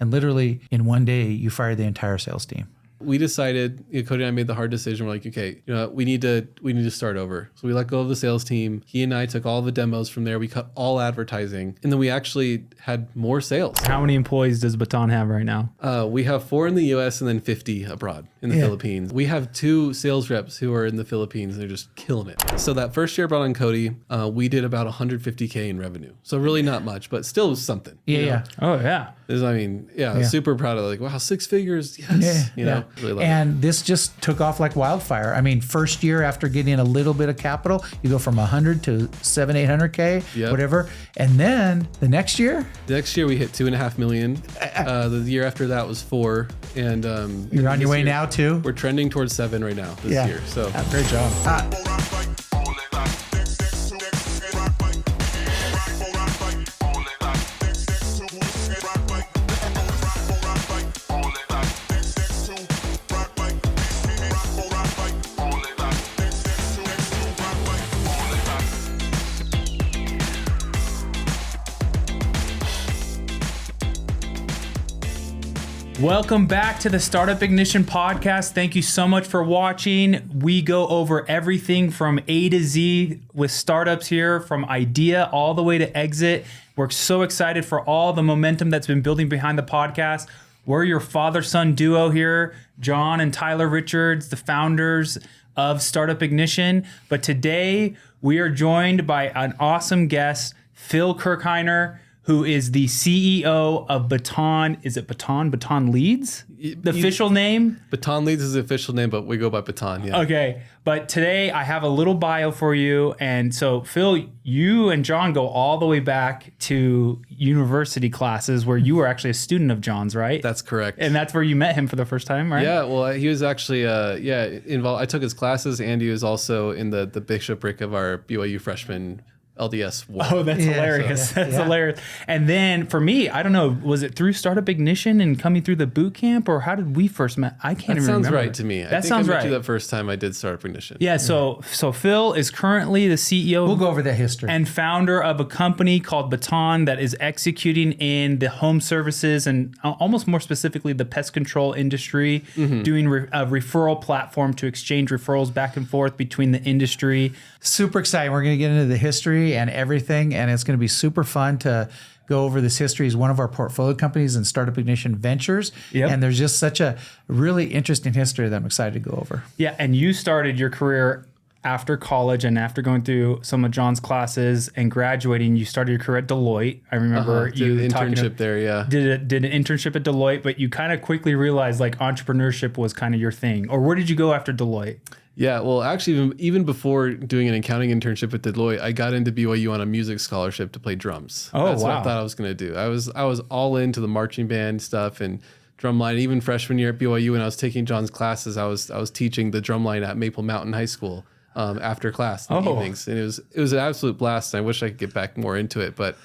And literally in one day, you fired the entire sales team. We decided, Cody and I made the hard decision. We're like, okay, we need to start over. So we let go of the sales team. He and I took all the demos from there. We cut all advertising, and then we actually had more sales. How many employees does Baton have right now? We have 4 in the US and then 50 abroad in the Philippines. We have 2 sales reps who are in the Philippines, and they're just killing it. So that first year I brought on Cody, we did about $150K in revenue. So really not much, but still was something. Yeah. Oh, yeah. Super proud of it. Like, wow, 6 figures. Yes. Really love and this just took off like wildfire. I mean, first year after getting a little bit of capital, you go from 100 to 700-800K, whatever. And then the next year we hit 2.5 million. The year after that was 4. And you're on your way now too? We're trending towards 7 right now this year. So great job. Welcome back to the Startup Ignition podcast. Thank you so much for watching. We go over everything from A to Z with startups here, from idea all the way to exit. We're so excited for all the momentum that's been building behind the podcast. We're your father-son duo here, John and Tyler Richards, the founders of Startup Ignition. But today we are joined by an awesome guest, Phil Kirkeiner, who is the CEO of Baton. Is it Baton? Baton Leads? The official name? Baton Leads is the official name, but we go by Baton, yeah. Okay, but today I have a little bio for you. And so, Phil, you and John go all the way back to university classes where you were actually a student of John's, right? That's correct. And that's where you met him for the first time, right? Yeah, well, he was actually, involved. I took his classes, and he was also in the bishopric of our BYU freshman LDS war. Oh, that's hilarious. That's hilarious. And then for me, I don't know, was it through Startup Ignition and coming through the boot camp, or how did we first met? I can't even remember. That sounds right to me. That sounds right. I met you that first time I did Startup Ignition. Yeah, so Phil is currently the CEO. We'll go over that history. And founder of a company called Baton that is executing in the home services and almost more specifically the pest control industry, doing a referral platform to exchange referrals back and forth between the industry. Super exciting. We're going to get into the history and everything, and it's going to be super fun to go over this history. Is one of our portfolio companies in Startup Ignition Ventures. Yep. And there's just such a really interesting history that I'm excited to go over. Yeah, and you started your career after college and after going through some of John's classes and graduating. You started your career at Deloitte. I remember you did an internship there, yeah. Did an internship at Deloitte, but you kind of quickly realized like entrepreneurship was kind of your thing. Or where did you go after Deloitte? Yeah, well, actually, even before doing an accounting internship at Deloitte, I got into BYU on a music scholarship to play drums. Oh, That's what I thought I was going to do. I was all into the marching band stuff and drumline. Even freshman year at BYU, when I was taking John's classes, I was teaching the drumline at Maple Mountain High School after class in the evenings, and it was an absolute blast. And I wish I could get back more into it, but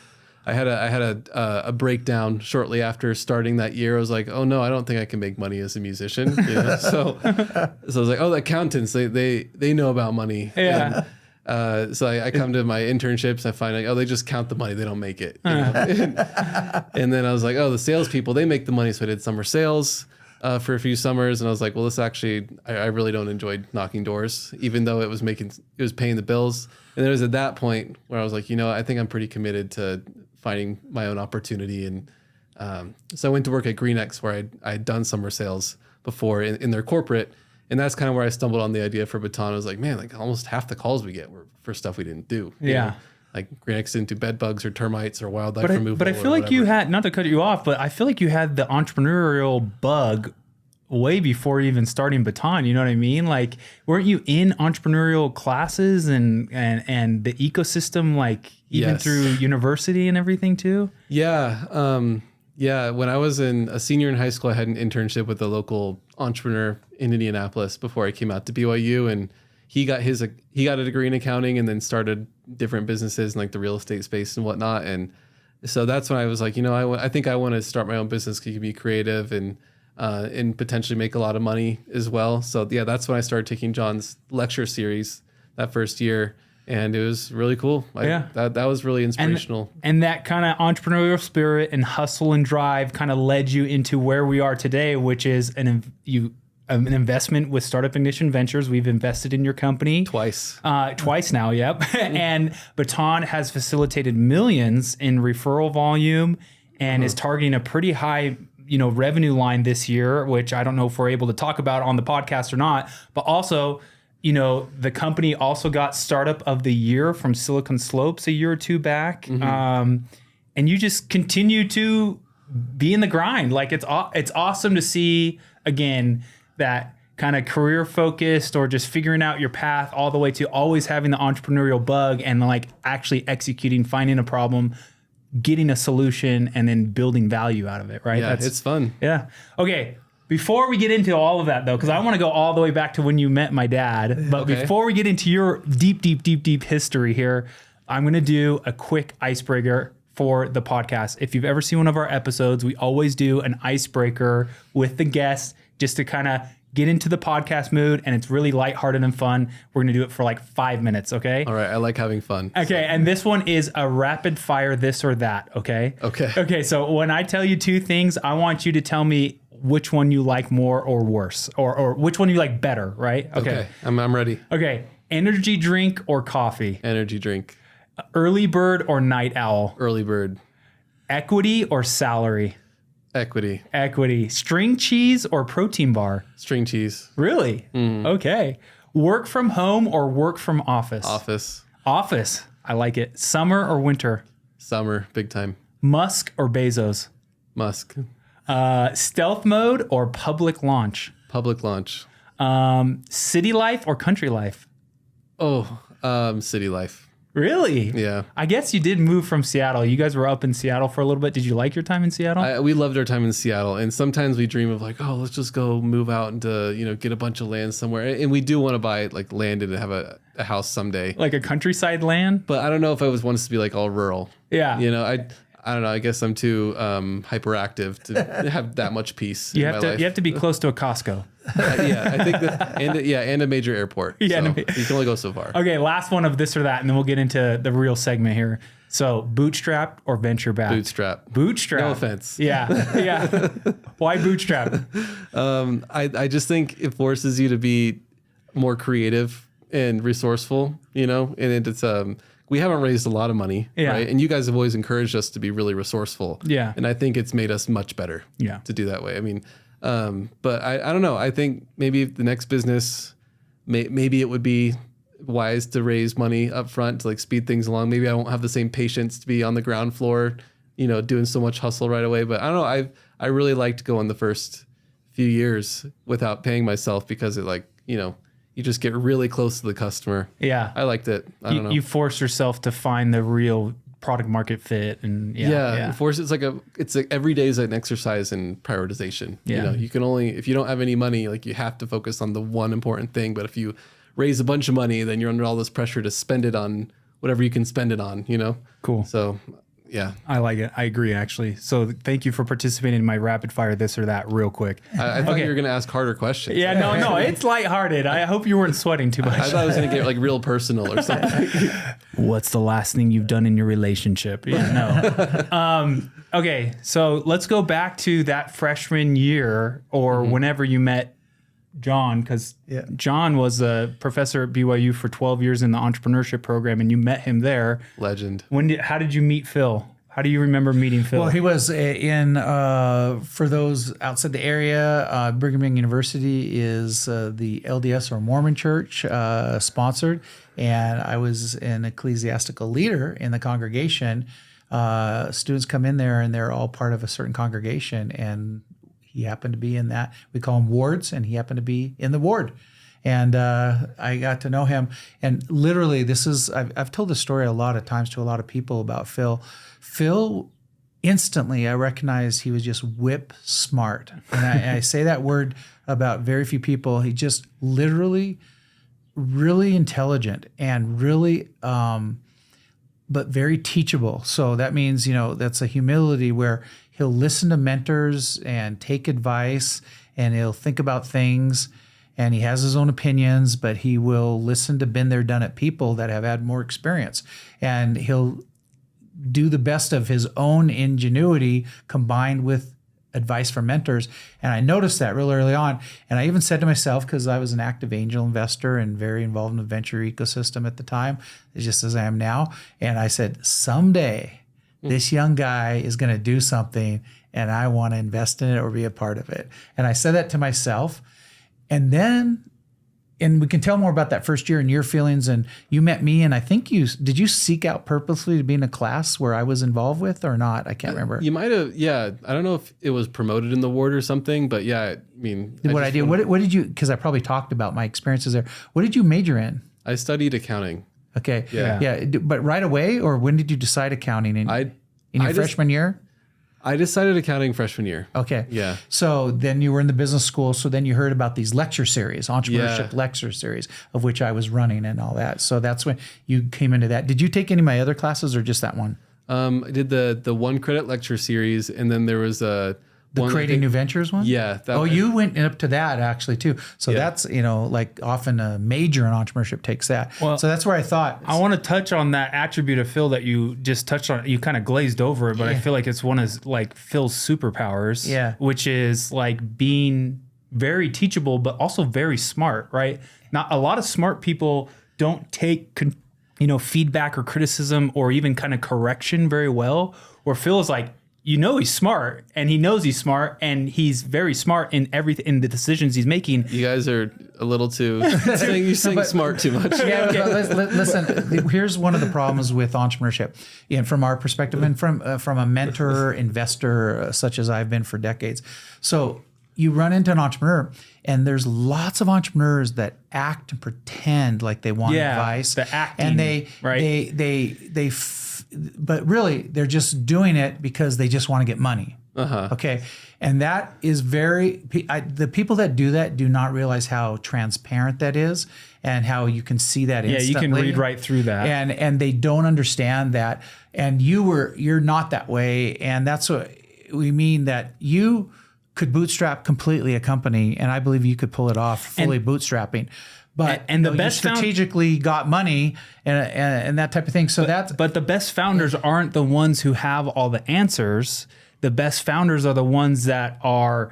I had a breakdown shortly after starting that year. I was like, oh no, I don't think I can make money as a musician. So I was like, oh, the accountants, they know about money. Yeah. And, so I come to my internships, I find like, oh, they just count the money, they don't make it. And then I was like, oh, the salespeople, they make the money. So I did summer sales for a few summers, and I was like, well, this actually, I really don't enjoy knocking doors, even though it was paying the bills. And it was at that point where I was like, I think I'm pretty committed to finding my own opportunity. And so I went to work at GreenX, where I had done summer sales before in their corporate. And that's kind of where I stumbled on the idea for Baton. I was like, man, like almost half the calls we get were for stuff we didn't do. Yeah. Like GreenX didn't do bed bugs or termites or wildlife removal. But I feel like you had, not to cut you off, but I feel like you had the entrepreneurial bug way before even starting Baton. You know what I mean? Like, weren't you in entrepreneurial classes and the ecosystem, like even through university and everything too? Yeah. Yeah. When I was a senior in high school, I had an internship with a local entrepreneur in Indianapolis before I came out to BYU, and he got a degree in accounting and then started different businesses in like the real estate space and whatnot. And so that's when I was like, I think I want to start my own business because you can be creative and potentially make a lot of money as well. So yeah, that's when I started taking John's lecture series that first year. And it was really cool. That was really inspirational. And that kind of entrepreneurial spirit and hustle and drive kind of led you into where we are today, which is an investment with Startup Ignition Ventures. We've invested in your company Twice now. Yep. And Baton has facilitated millions in referral volume and is targeting a pretty high, revenue line this year, which I don't know if we're able to talk about on the podcast or not, but also, the company also got Startup of the Year from Silicon Slopes a year or two back. And you just continue to be in the grind. Like it's awesome to see, again, that kind of career focused or just figuring out your path all the way to always having the entrepreneurial bug and like actually executing, finding a problem, getting a solution, and then building value out of it, right? Yeah, it's fun. Yeah. Okay. Before we get into all of that, though, because I want to go all the way back to when you met my dad, but before we get into your deep history here, I'm going to do a quick icebreaker for the podcast. If you've ever seen one of our episodes, we always do an icebreaker with the guests just to kind of get into the podcast mood, and it's really lighthearted and fun. We're going to do it for like 5 minutes, okay? All right, I like having fun. Okay, and this one is a rapid fire this or that, okay? Okay, so when I tell you two things, I want you to tell me which one you like more or worse, or which one you like better, right? Okay. I'm ready. Okay, energy drink or coffee? Energy drink. Early bird or night owl? Early bird. Equity or salary? Equity. String cheese or protein bar? String cheese. Really? Okay. Work from home or work from office? Office. I like it. Summer or winter? Summer, big time. Musk or Bezos? Musk. Stealth mode or public launch? Public launch. City life or country life? City life. Really? Yeah. I guess you did move from Seattle. You guys were up in Seattle for a little bit. Did you like your time in Seattle? We loved our time in Seattle. And sometimes we dream of like, let's just go move out and get a bunch of land somewhere. And we do want to buy like land and have a house someday. Like a countryside land? But I don't know if I want us to be like all rural. Yeah. I don't know. I guess I'm too hyperactive to have that much peace in my life. You have to be close to a Costco. I think that, and a major airport. Yeah, so you can only go so far. Okay, last one of this or that, and then we'll get into the real segment here. So, bootstrap or venture back? Bootstrap. No offense. Yeah. Why bootstrap? I just think it forces you to be more creative and resourceful. And it's we haven't raised a lot of money, right? And you guys have always encouraged us to be really resourceful. Yeah. And I think it's made us much better. To do that way. I mean. But I don't know. I think maybe the next business, maybe it would be wise to raise money up front to like speed things along. Maybe I won't have the same patience to be on the ground floor, doing so much hustle right away. But I don't know. I really liked going the first few years without paying myself because it you just get really close to the customer. Yeah. I liked it. I don't know. You force yourself to find the real product market fit and force it's like every day is an exercise in prioritization. You can only, if you don't have any money, like you have to focus on the one important thing. But if you raise a bunch of money, then you're under all this pressure to spend it on whatever you can spend it on. Cool. So yeah, I like it. I agree, actually. So thank you for participating in my rapid fire this or that real quick. I thought you were going to ask harder questions. Yeah, no, it's lighthearted. I hope you weren't sweating too much. I thought I was going to get like real personal or something. What's the last thing you've done in your relationship? Yeah, no. Okay, so let's go back to that freshman year or whenever you met John, because John was a professor at BYU for 12 years in the entrepreneurship program, and you met him there. Legend. How did you meet Phil? How do you remember meeting Phil? Well, he was in, for those outside the area, Brigham Young University is the LDS or Mormon church sponsored, and I was an ecclesiastical leader in the congregation. Students come in there, and they're all part of a certain congregation, and he happened to be in that. We call them wards, and he happened to be in the ward. And I got to know him. And literally, I've told this story a lot of times to a lot of people about Phil. Phil, instantly, I recognized he was just whip smart. And I say that word about very few people. He just literally really intelligent and really, but very teachable. So that means, that's a humility where he'll listen to mentors and take advice, and he'll think about things. and he has his own opinions, but he will listen to been there, done it people that have had more experience, and he'll do the best of his own ingenuity combined with advice from mentors. And I noticed that real early on. And I even said to myself, because I was an active angel investor and very involved in the venture ecosystem at the time, just as I am now. And I said, someday this young guy is going to do something and I want to invest in it or be a part of it. And I said that to myself. And then, and we can tell more about that first year and your feelings. And you met me, and I think did you seek out purposely to be in a class where I was involved with or not? I can't remember. You might have, yeah. I don't know if it was promoted in the ward or something, but yeah, I mean. What did you, because I probably talked about my experiences there. What did you major in? I studied accounting. Okay. Yeah. But right away, or when did you decide accounting? In your freshman year? I decided accounting freshman year. Okay. Yeah. So then you were in the business school. So then you heard about these lecture series, entrepreneurship lecture series, of which I was running and all that. So that's when you came into that. Did you take any of my other classes or just that one? I did the 1 credit lecture series, and then there was the Creating New Ventures one? Yeah. You went up to that actually too. So that's, like often a major in entrepreneurship takes that. Well, so that's where I thought. I want to touch on that attribute of Phil that you just touched on. You kind of glazed over it, but I feel like it's one of like Phil's superpowers, which is like being very teachable, but also very smart, right? Not a lot of smart people don't take, feedback or criticism or even kind of correction very well. Or Phil is like, he's smart, and he knows he's smart, and he's very smart in everything, in the decisions he's making. You guys are a little too you're saying smart too much. Yeah, but listen. Here's one of the problems with entrepreneurship, and from our perspective, and from a mentor investor such as I've been for decades. So you run into an entrepreneur, and there's lots of entrepreneurs that act and pretend like they want advice, the acting, and they but really they're just doing it because they just want to get money. Okay. And that is the people that do that do not realize how transparent that is and how you can see that instantly. Yeah, you can read right through that. And they don't understand that. And you're not that way. And that's what we mean, that you could bootstrap completely a company, and I believe you could pull it off fully bootstrapping. But and the best strategically got money and that type of thing. So but the best founders aren't the ones who have all the answers. The best founders are the ones that are,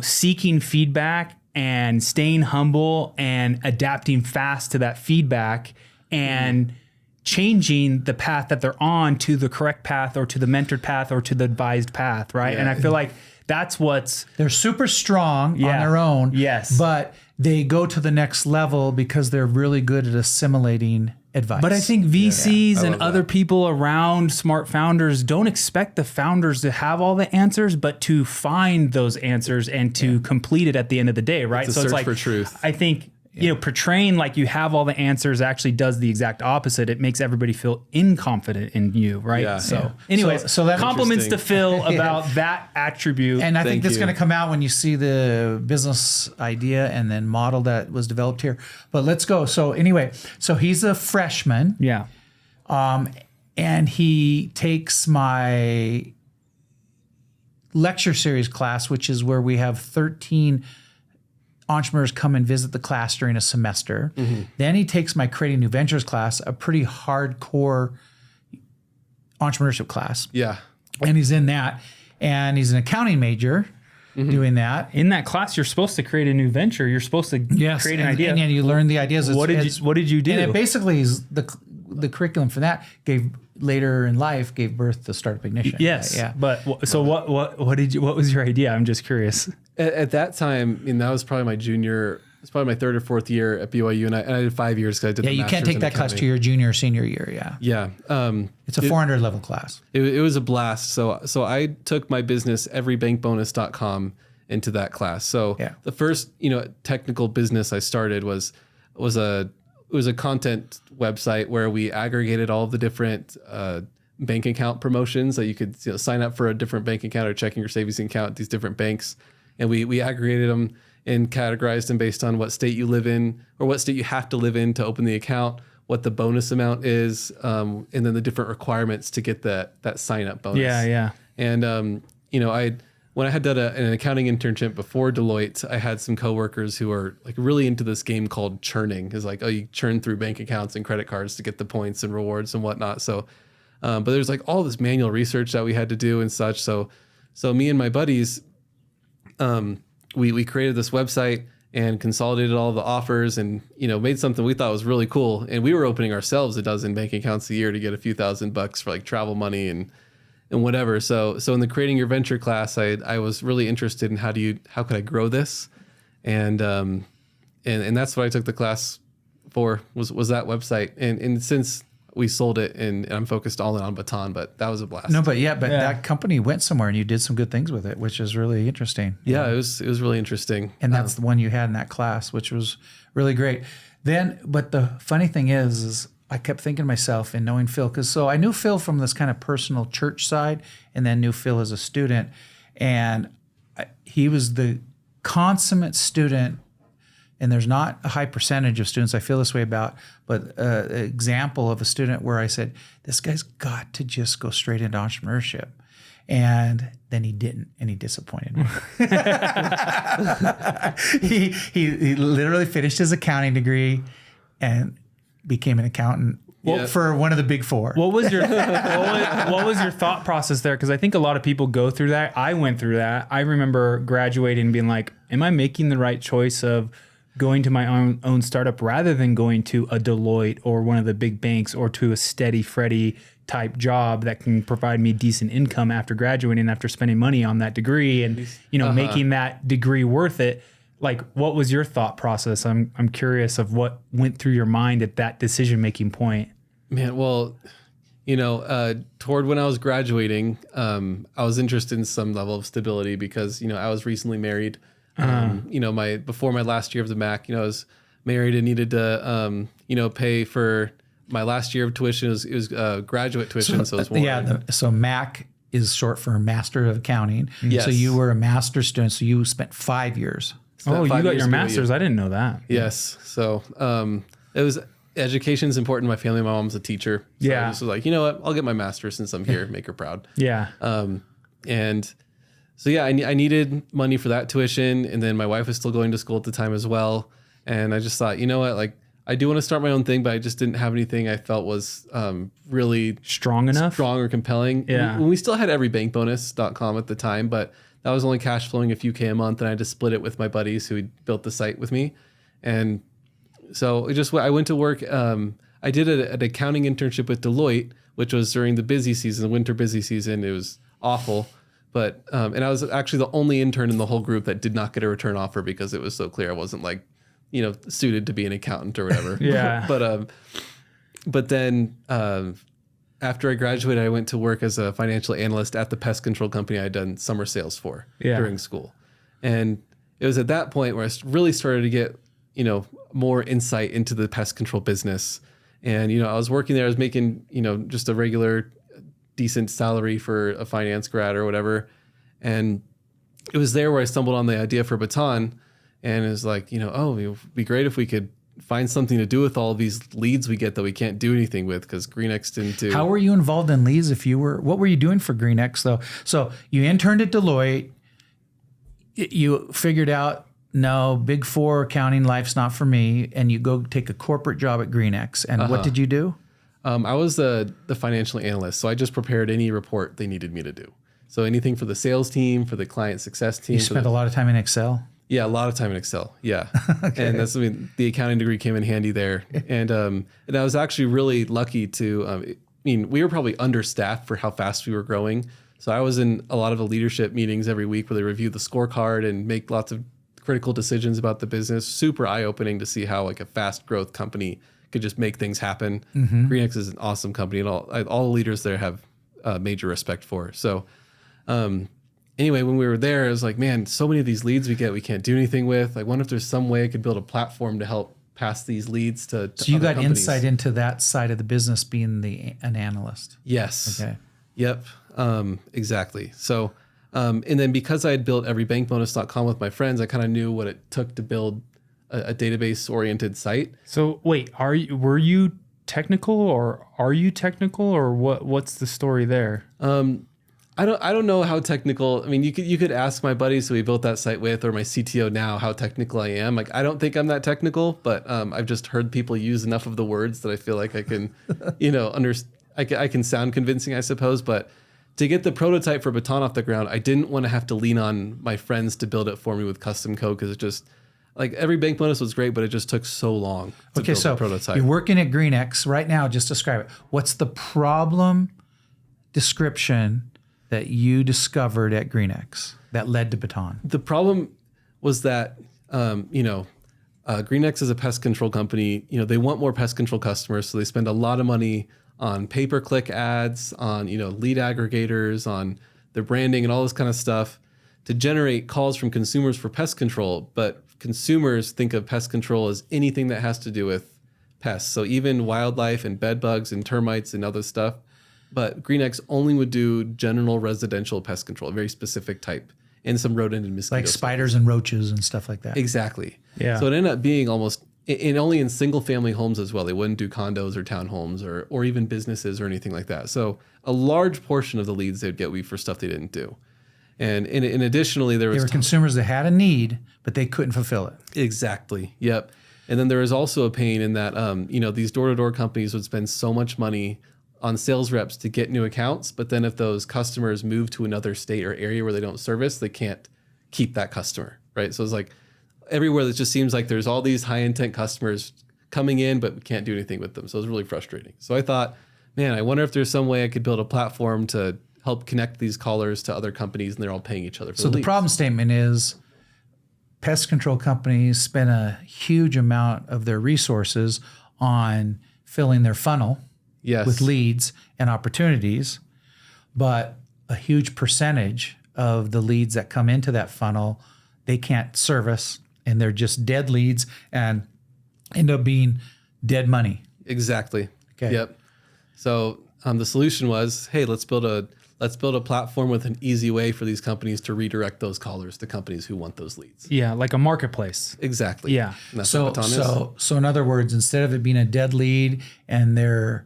seeking feedback and staying humble and adapting fast to that feedback and changing the path that they're on to the correct path or to the mentored path or to the advised path, right? Yeah. And I feel like that's they're super strong on their own. Yes. But they go to the next level because they're really good at assimilating advice. But I think VCs and other people around smart founders don't expect the founders to have all the answers, but to find those answers and to complete it at the end of the day, right? It's a search for truth. I think portraying like you have all the answers actually does the exact opposite. It makes everybody feel inconfident in you, right? Yeah. So anyways, so that compliments to Phil about that attribute. And I think that's going to come out when you see the business idea and then model that was developed here. But let's go. So anyway, so he's a freshman. Yeah. And he takes my lecture series class, which is where we have 13 entrepreneurs come and visit the class during a semester. Mm-hmm. Then he takes my Creating New Ventures class, a pretty hardcore entrepreneurship class. Yeah. And he's in that. And he's an accounting major doing that. In that class, you're supposed to create a new venture. You're supposed to create an idea. And you learn the ideas. What did you do? And it basically is the curriculum for that later in life gave birth to Startup Ignition. Yes. Yeah. But so what was your idea? I'm just curious. At that time, that was probably my junior. It's probably my 3rd or 4th year at BYU, and I did 5 years because I did. Yeah, you can't take that class to your junior or senior year. Yeah. Yeah. It's a 400 level class. It was a blast. So I took my business everybankbonus.com into that class. So the first technical business I started was a content website where we aggregated all of the different bank account promotions that you could sign up for a different bank account or checking or savings account at these different banks. And we aggregated them and categorized them based on what state you live in or what state you have to live in to open the account, what the bonus amount is, and then the different requirements to get that sign up bonus. Yeah. And when I had done an accounting internship before Deloitte, I had some coworkers who are like really into this game called churning. Is like, oh, you churn through bank accounts and credit cards to get the points and rewards and whatnot. So, but there's like all this manual research that we had to do and such. So me and my buddies, we created this website and consolidated all the offers and, made something we thought was really cool. And we were opening ourselves a dozen bank accounts a year to get a few $1,000 for like travel money and whatever. So in the creating your venture class, I was really interested in how could I grow this? And that's what I took the class for was that website. And since we sold it and I'm focused all in on Baton, but that was a blast. No, but that company went somewhere and you did some good things with it, which is really interesting. Yeah, it was really interesting. And that's the one you had in that class, which was really great. But the funny thing is I kept thinking to myself and knowing Phil, so I knew Phil from this kind of personal church side and then knew Phil as a student. And he was the consummate student. And there's not a high percentage of students I feel this way about, but an example of a student where I said, this guy's got to just go straight into entrepreneurship. And then he didn't, and he disappointed me. he literally finished his accounting degree and became an accountant for one of the big four. What was your what was your thought process there? Because I think a lot of people go through that. I went through that. I remember graduating and being like, am I making the right choice of going to my own startup rather than going to a Deloitte or one of the big banks or to a steady Freddy type job that can provide me decent income after graduating, after spending money on that degree and, making that degree worth it. Like, what was your thought process? I'm curious of what went through your mind at that decision-making point. Man, well, toward when I was graduating, I was interested in some level of stability because, I was recently married. Before my last year of the Mac, I was married and needed to, pay for my last year of tuition. It was graduate tuition, so it was more. So Mac is short for Master of Accounting. Yes. So you were a master's student, so you spent 5 years. Oh, you got your master's. I didn't know that. Yes. So it was education's important to my family. My mom's a teacher. So I just was like, you know what? I'll get my master's since I'm here. Make her proud. Yeah. And so I needed money for that tuition, and then my wife was still going to school at the time as well. And I just thought, you know what? Like, I do want to start my own thing, but I just didn't have anything I felt was really strong or compelling. Yeah. We still had everybankbonus.com at the time, but that was only cash flowing a few K a month, and I just split it with my buddies who had built the site with me. And so I went to work. I did an accounting internship with Deloitte, which was during the busy season, the winter busy season. It was awful. But, and I was actually the only intern in the whole group that did not get a return offer because it was so clear I wasn't like, suited to be an accountant or whatever. Yeah. But then, after I graduated, I went to work as a financial analyst at the pest control company I'd done summer sales for during school. And it was at that point where I really started to get, more insight into the pest control business. And, I was working there, I was making, just a regular decent salary for a finance grad or whatever. And it was there where I stumbled on the idea for Baton, and it was like, it would be great if we could find something to do with all of these leads we get that we can't do anything with because GreenX didn't do. How were you involved in leads what were you doing for GreenX though? So you interned at Deloitte, you figured out, no, Big Four accounting life's not for me, and you go take a corporate job at GreenX. And what did you do? I was the financial analyst, so I just prepared any report they needed me to do. So anything for the sales team, for the client success team. You spent a lot of time in Excel? Yeah, a lot of time in Excel. Yeah. Okay. And that's, the accounting degree came in handy there. And I was actually really lucky to, we were probably understaffed for how fast we were growing. So I was in a lot of the leadership meetings every week where they review the scorecard and make lots of critical decisions about the business. Super eye-opening to see how like a fast growth company could just make things happen. Mm-hmm. GreenX is an awesome company, and all the leaders there have major respect for. So anyway, when we were there, I was like, man, so many of these leads we can't do anything with. I wonder if there's some way I could build a platform to help pass these leads to So you other got companies. insight into that side of the business being an analyst. Yes. Okay. Yep. Exactly. So, and then because I had built everybankbonus.com with my friends, I kind of knew what it took to build a database-oriented site. So wait, were you technical or are you technical or what's the story there? I I don't know how technical. I mean, you could ask my buddies who we built that site with, or my CTO now, how technical I am. Like, I don't think I'm that technical, but I've just heard people use enough of the words that I feel like I can, I can sound convincing, I suppose. But to get the prototype for Baton off the ground, I didn't want to have to lean on my friends to build it for me with custom code, because it just, like, every bank bonus was great, but it just took so long to build a prototype. You're working at GreenX right now. Just describe it. What's the problem description that you discovered at GreenX that led to Baton? The problem was that, GreenX is a pest control company. They want more pest control customers, so they spend a lot of money on pay-per-click ads, on, lead aggregators, on their branding and all this kind of stuff to generate calls from consumers for pest control. But consumers think of pest control as anything that has to do with pests. So even wildlife and bed bugs and termites and other stuff. But GreenX only would do general residential pest control, a very specific type, and some rodent and mosquito. Like spiders and roaches and stuff like that. Exactly. Yeah. So it ended up being almost, and only in single family homes as well. They wouldn't do condos or townhomes or even businesses or anything like that. So a large portion of the leads they'd get would be for stuff they didn't do. And additionally, there were consumers that had a need, but they couldn't fulfill it. Exactly. Yep. And then there was also a pain in that, these door-to-door companies would spend so much money on sales reps to get new accounts. But then if those customers move to another state or area where they don't service, they can't keep that customer, right? So it's like everywhere that just seems like there's all these high intent customers coming in, but we can't do anything with them. So it was really frustrating. So I thought, man, I wonder if there's some way I could build a platform to help connect these callers to other companies, and they're all paying each other for So the problem statement is pest control companies spend a huge amount of their resources on filling their funnel with leads and opportunities, but a huge percentage of the leads that come into that funnel, they can't service, and they're just dead leads and end up being dead money. Exactly. Okay. Yep. So the solution was, hey, let's build a platform with an easy way for these companies to redirect those callers to companies who want those leads. Yeah, like a marketplace. Exactly. Yeah. And that's what Baton is. So in other words, instead of it being a dead lead and their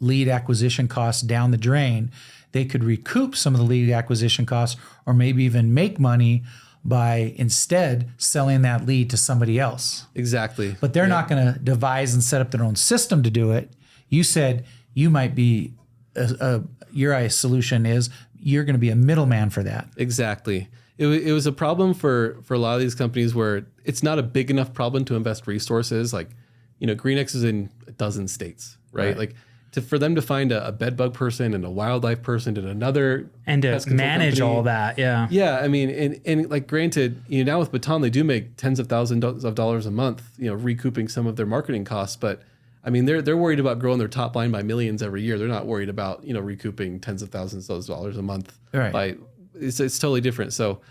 lead acquisition costs down the drain, they could recoup some of the lead acquisition costs, or maybe even make money by instead selling that lead to somebody else. Exactly. But they're not going to devise and set up their own system to do it. You said you might be your solution is you're going to be a middleman for that. Exactly. It was a problem for a lot of these companies where it's not a big enough problem to invest resources. Like, GreenX is in a dozen states, right? Like, for them to find a bed bug person and a wildlife person and another and to manage company, all that. Yeah. Yeah. I mean, and like, granted, now with Baton, they do make tens of thousands of dollars a month, recouping some of their marketing costs. But I mean, they're worried about growing their top line by millions every year. They're not worried about, recouping tens of thousands of dollars a month. Right. It's totally different. So,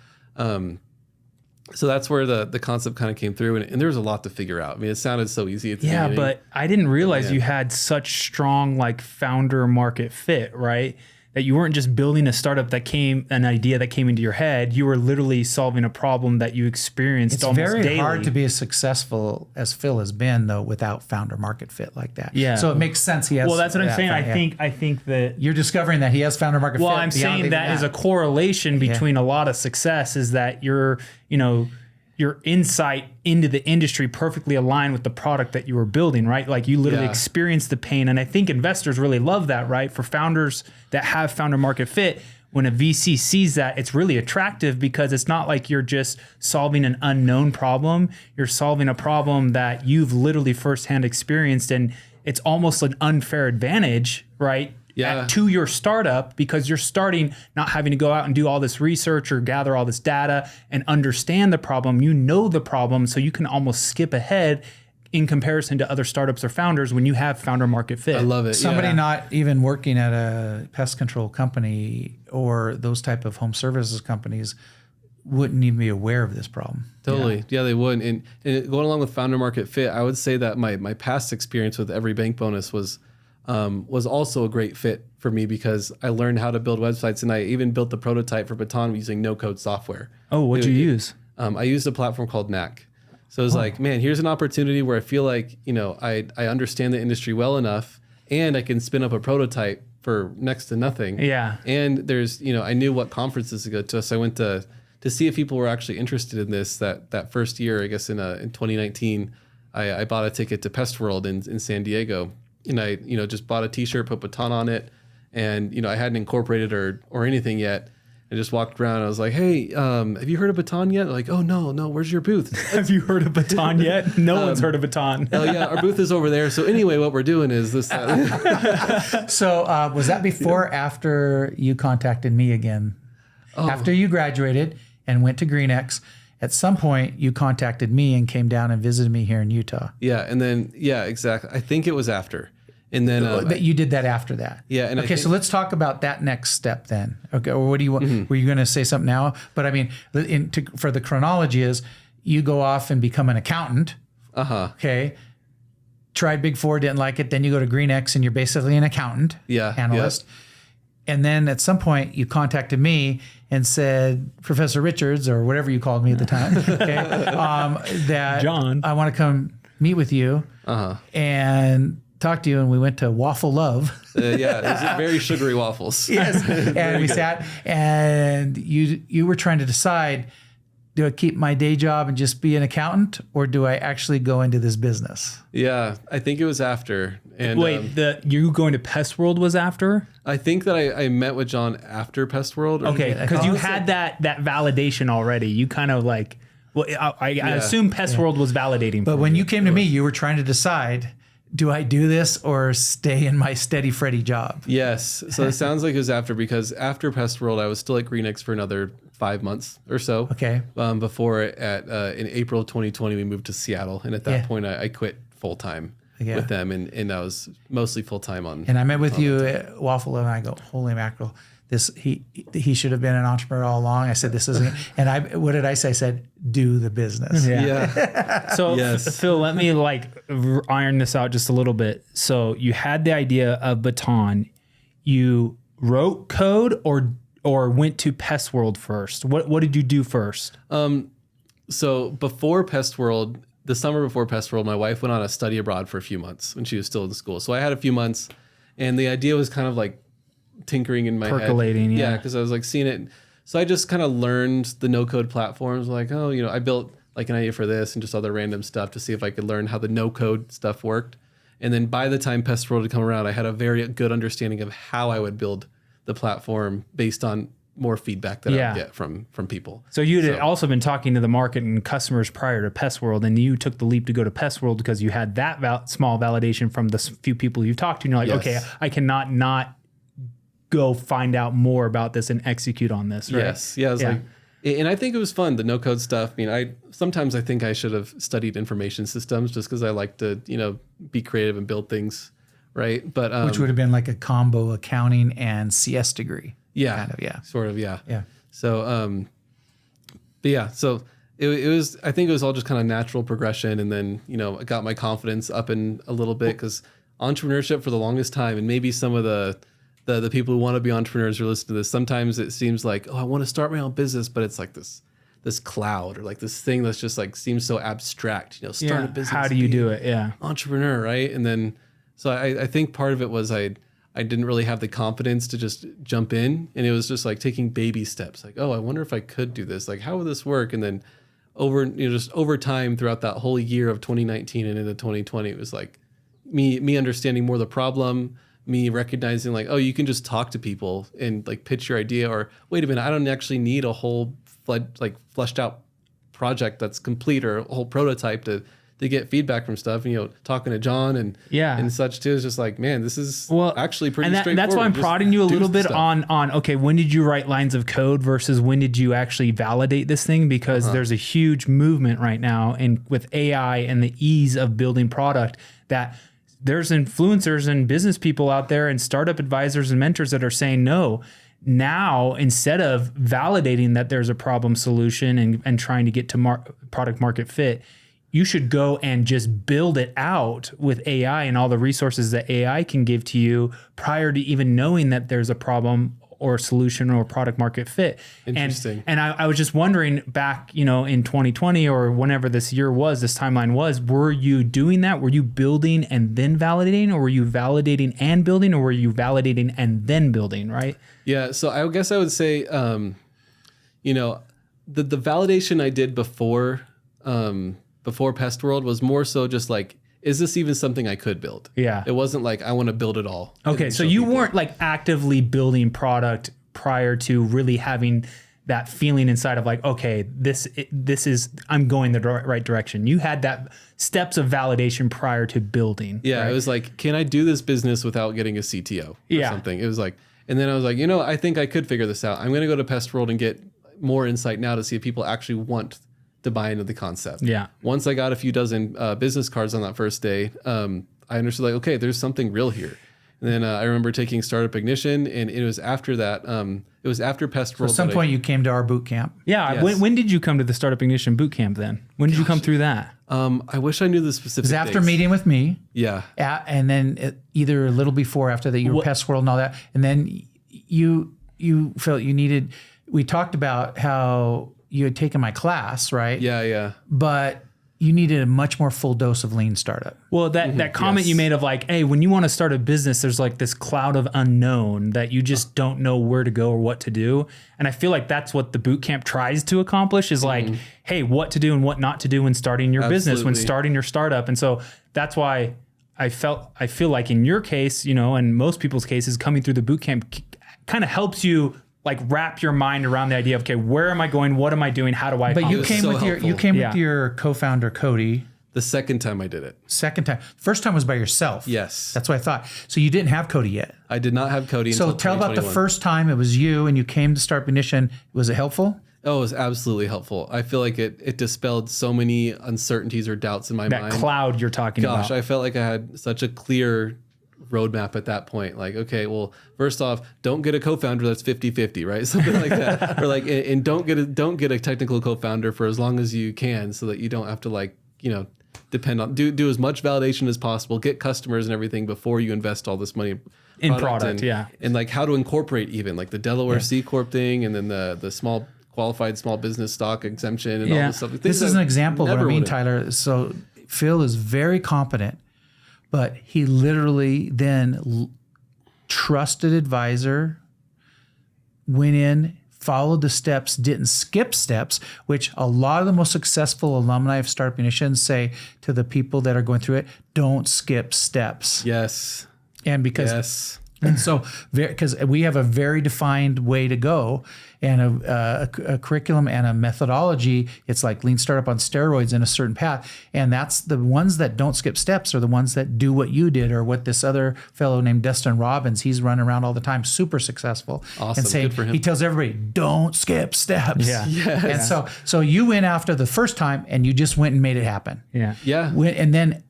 so that's where the concept kind of came through, and there was a lot to figure out. I mean, it sounded so easy at the beginning. But I didn't realize you had such strong founder market fit, right? That you weren't just building a startup an idea that came into your head. You were literally solving a problem that you experienced almost daily. It's very hard to be as successful as Phil has been, though, without founder market fit like that. Yeah. So it makes sense he has. Well, that's what I'm saying. I think that you're discovering that he has founder market fit. Well, I'm saying that is a correlation between a lot of success, is that your insight into the industry perfectly aligned with the product that you were building, right? Like, you literally experienced the pain. And I think investors really love that, right? For founders that have founder market fit, when a VC sees that, it's really attractive, because it's not like you're just solving an unknown problem. You're solving a problem that you've literally firsthand experienced. And it's almost an unfair advantage, right? To your startup, because you're starting not having to go out and do all this research or gather all this data and understand the problem. You know the problem, so you can almost skip ahead in comparison to other startups or founders when you have founder market fit. I love it. Somebody not even working at a pest control company or those type of home services companies wouldn't even be aware of this problem. Totally. Yeah, they would. And going along with founder market fit, I would say that my past experience with every bank bonus was also a great fit for me, because I learned how to build websites, and I even built the prototype for Baton using no-code software. Oh, what'd you use? I used a platform called Knack. So it was like, man, here's an opportunity where I feel like, I understand the industry well enough, and I can spin up a prototype for next to nothing. Yeah. And there's, I knew what conferences to go to. So I went to see if people were actually interested in this. That first year, I guess in 2019, I bought a ticket to Pest World in San Diego, and I just bought a T-shirt, put Baton on it, and I hadn't incorporated or anything yet. I just walked around. And I was like, "Hey, have you heard of Baton yet?" They're like, "Oh no, where's your booth?" Have you heard of Baton yet? No one's heard of Baton. Oh yeah, our booth is over there. So anyway, what we're doing is this. So was that before or after you contacted me again? Oh. After you graduated and went to GreenX, at some point you contacted me and came down and visited me here in Utah. Yeah, and then exactly. I think it was after. And then you did that after that. Yeah. And okay, so let's talk about that next step then. Okay, or what do you want? Mm-hmm. Were you going to say something now? But I mean, for the chronology is you go off and become an accountant. Okay. Tried Big Four, didn't like it. Then you go to GreenX and you're basically an accountant. Analyst. Yeah. And then at some point you contacted me and said, Professor Richards, or whatever you called me at the time, okay, that John, I want to come meet with you and talked to you, and we went to Waffle Love. It was very sugary waffles. Yes, and we sat, and you were trying to decide, do I keep my day job and just be an accountant, or do I actually go into this business? Yeah, I think it was after. And wait, you going to Pest World was after? I think that I met with John after Pest World. Okay, because you had that validation already. You kind of like, well, I assume Pest World was validating. But when you came to me, you were trying to decide, do I do this or stay in my steady Freddy job? Yes. So it sounds like it was after, because after Pest World, I was still at GreenX for another 5 months or so. Okay. Before in April of 2020, we moved to Seattle. And at that point, I quit full time with them. And I was mostly full time on. And I met with you at Waffle and I go, holy mackerel. He should have been an entrepreneur all along. I said, this isn't, and what did I say? I said, do the business. So Phil, let me iron this out just a little bit. So you had the idea of Baton, you wrote code or went to Pest World first? What did you do first? So before Pest World, the summer before Pest World, my wife went on a study abroad for a few months when she was still in school. So I had a few months, and the idea was kind of like tinkering in my percolating, head. Yeah, because I was like seeing it. So I just kind of learned the no-code platforms. Like, I built like an idea for this and just other random stuff to see if I could learn how the no-code stuff worked. And then by the time Pest World had come around, I had a very good understanding of how I would build the platform based on more feedback that I would get from people. So you had also been talking to the market and customers prior to Pest World, and you took the leap to go to Pest World because you had that small validation from the few people you've talked to. And you're like, okay, I cannot not go find out more about this and execute on this, right? Yes. Yeah. And I think it was fun, the no code stuff. I mean, sometimes I think I should have studied information systems just because I like to, be creative and build things, right? But which would have been like a combo accounting and CS degree. Yeah. Kind of, Sort of, yeah. Yeah. So, but yeah, so it was, I think it was all just kind of natural progression. And then, I got my confidence up in a little bit because entrepreneurship for the longest time, and maybe some of the people who want to be entrepreneurs who listen to this, sometimes it seems like, I want to start my own business, but it's like this cloud or like this thing that's just like seems so abstract, start a business. How do you do it? Yeah. Entrepreneur, right? And then, so I think part of it was I didn't really have the confidence to just jump in, and it was just like taking baby steps. Like, I wonder if I could do this. Like, how would this work? And then over time throughout that whole year of 2019 and into 2020, it was like me understanding more the problem, me recognizing like, you can just talk to people and like pitch your idea, or wait a minute, I don't actually need a whole fleshed out project that's complete or a whole prototype to get feedback from stuff. And, talking to John and such too, is just like, man, this is actually pretty straightforward. That's why I'm prodding you a little bit on, okay, when did you write lines of code versus when did you actually validate this thing? Because there's a huge movement right now, and with AI and the ease of building product, that there's influencers and business people out there and startup advisors and mentors that are saying, no, now instead of validating that there's a problem solution and trying to get to product market fit, you should go and just build it out with AI and all the resources that AI can give to you prior to even knowing that there's a problem or solution or product market fit. Interesting. And I was just wondering back, in 2020 or whenever this timeline was, were you doing that? Were you building and then validating, or were you validating and building, or were you validating and then building, right? Yeah. So I guess I would say, the validation I did before Pest World was more so just like, is this even something I could build? Yeah. It wasn't like I want to build it all. Okay. So you weren't like actively building product prior to really having that feeling inside of like, okay, this is, I'm going the right direction. You had that steps of validation prior to building. Yeah. Right? It was like, can I do this business without getting a CTO or something? It was like, and then I was like, I think I could figure this out. I'm going to go to Pest World and get more insight now to see if people actually want to buy into the concept. Yeah. Once I got a few dozen business cards on that first day, I understood like, okay, there's something real here. And then I remember taking Startup Ignition, and it was after that. It was after Pest World. At some point, you came to our boot camp. Yeah. Yes. When did you come to the Startup Ignition boot camp then? When did you come through that? I wish I knew the specific. It was after dates. meeting with me. Yeah. And then either a little before after that, you were Pest World and all that. And then you felt you needed, we talked about how you had taken my class, right? Yeah. But you needed a much more full dose of lean startup. Well, that comment you made of like, hey, when you want to start a business, there's like this cloud of unknown that you just don't know where to go or what to do. And I feel like that's what the boot camp tries to accomplish is like, hey, what to do and what not to do when starting your business, when starting your startup. And so that's why I feel like in your case, and most people's cases, coming through the boot camp kind of helps you like wrap your mind around the idea of, okay, where am I going? What am I doing? How do I But accomplish? you came with your co-founder, Cody. The second time I did it. Second time. First time was by yourself. Yes. That's what I thought. So you didn't have Cody yet. I did not have Cody So until tell about the 2021. first time it was you and you came to Startup Ignition. Was it helpful? Oh, it was absolutely helpful. I feel like it dispelled so many uncertainties or doubts in my that mind. cloud you're talking Gosh, about. I felt like I had such a clear roadmap at that point. Like, okay, well, first off, don't get a co-founder that's 50-50, right? Something like that. Or like, and don't get a technical co-founder for as long as you can so that you don't have to like, depend on, do as much validation as possible, get customers and everything before you invest all this money in product. And like how to incorporate even like the Delaware C Corp thing and then the small qualified small business stock exemption and all this stuff. This is an example of what I mean, Tyler. So Phil is very competent, but he literally then trusted advisor, went in, followed the steps, didn't skip steps, which a lot of the most successful alumni of Startup Ignition say to the people that are going through it, don't skip steps. Yes. And because and so because we have a very defined way to go and a curriculum and a methodology, it's like lean startup on steroids in a certain path. And that's the ones that don't skip steps are the ones that do what you did or what this other fellow named Dustin Robbins, he's running around all the time, super successful. Awesome. And saying, good for him. he tells everybody, don't skip steps. Yeah. And so you went after the first time and you just went and made it happen. Yeah. And then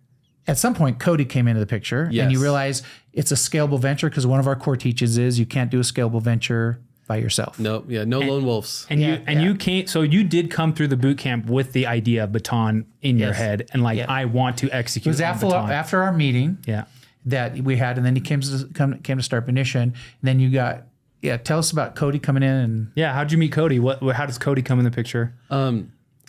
at some point, Cody came into the picture and you Yes. realize it's a scalable venture because one of our core teachings is you can't do a scalable venture by yourself. No lone wolves. And you came, so you did come through the boot camp with the idea of Baton in your head and like, I want to execute. It was after our meeting that we had, and then he came to Startup Ignition. And then you got, tell us about Cody coming in. And how'd you meet Cody? How does Cody come in the picture?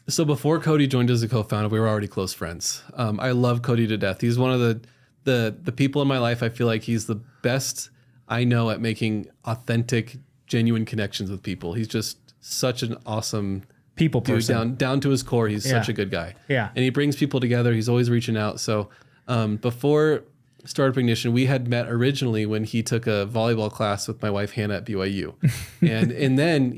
So before Cody joined as a co-founder, we were already close friends. I love Cody to death. He's one of the people in my life. I feel like he's the best I know at making authentic, genuine connections with people. He's just such an awesome People dude, person. down to his core. He's such a good guy. Yeah. And he brings people together. He's always reaching out. So before Startup Ignition, we had met originally when he took a volleyball class with my wife Hannah at BYU, and then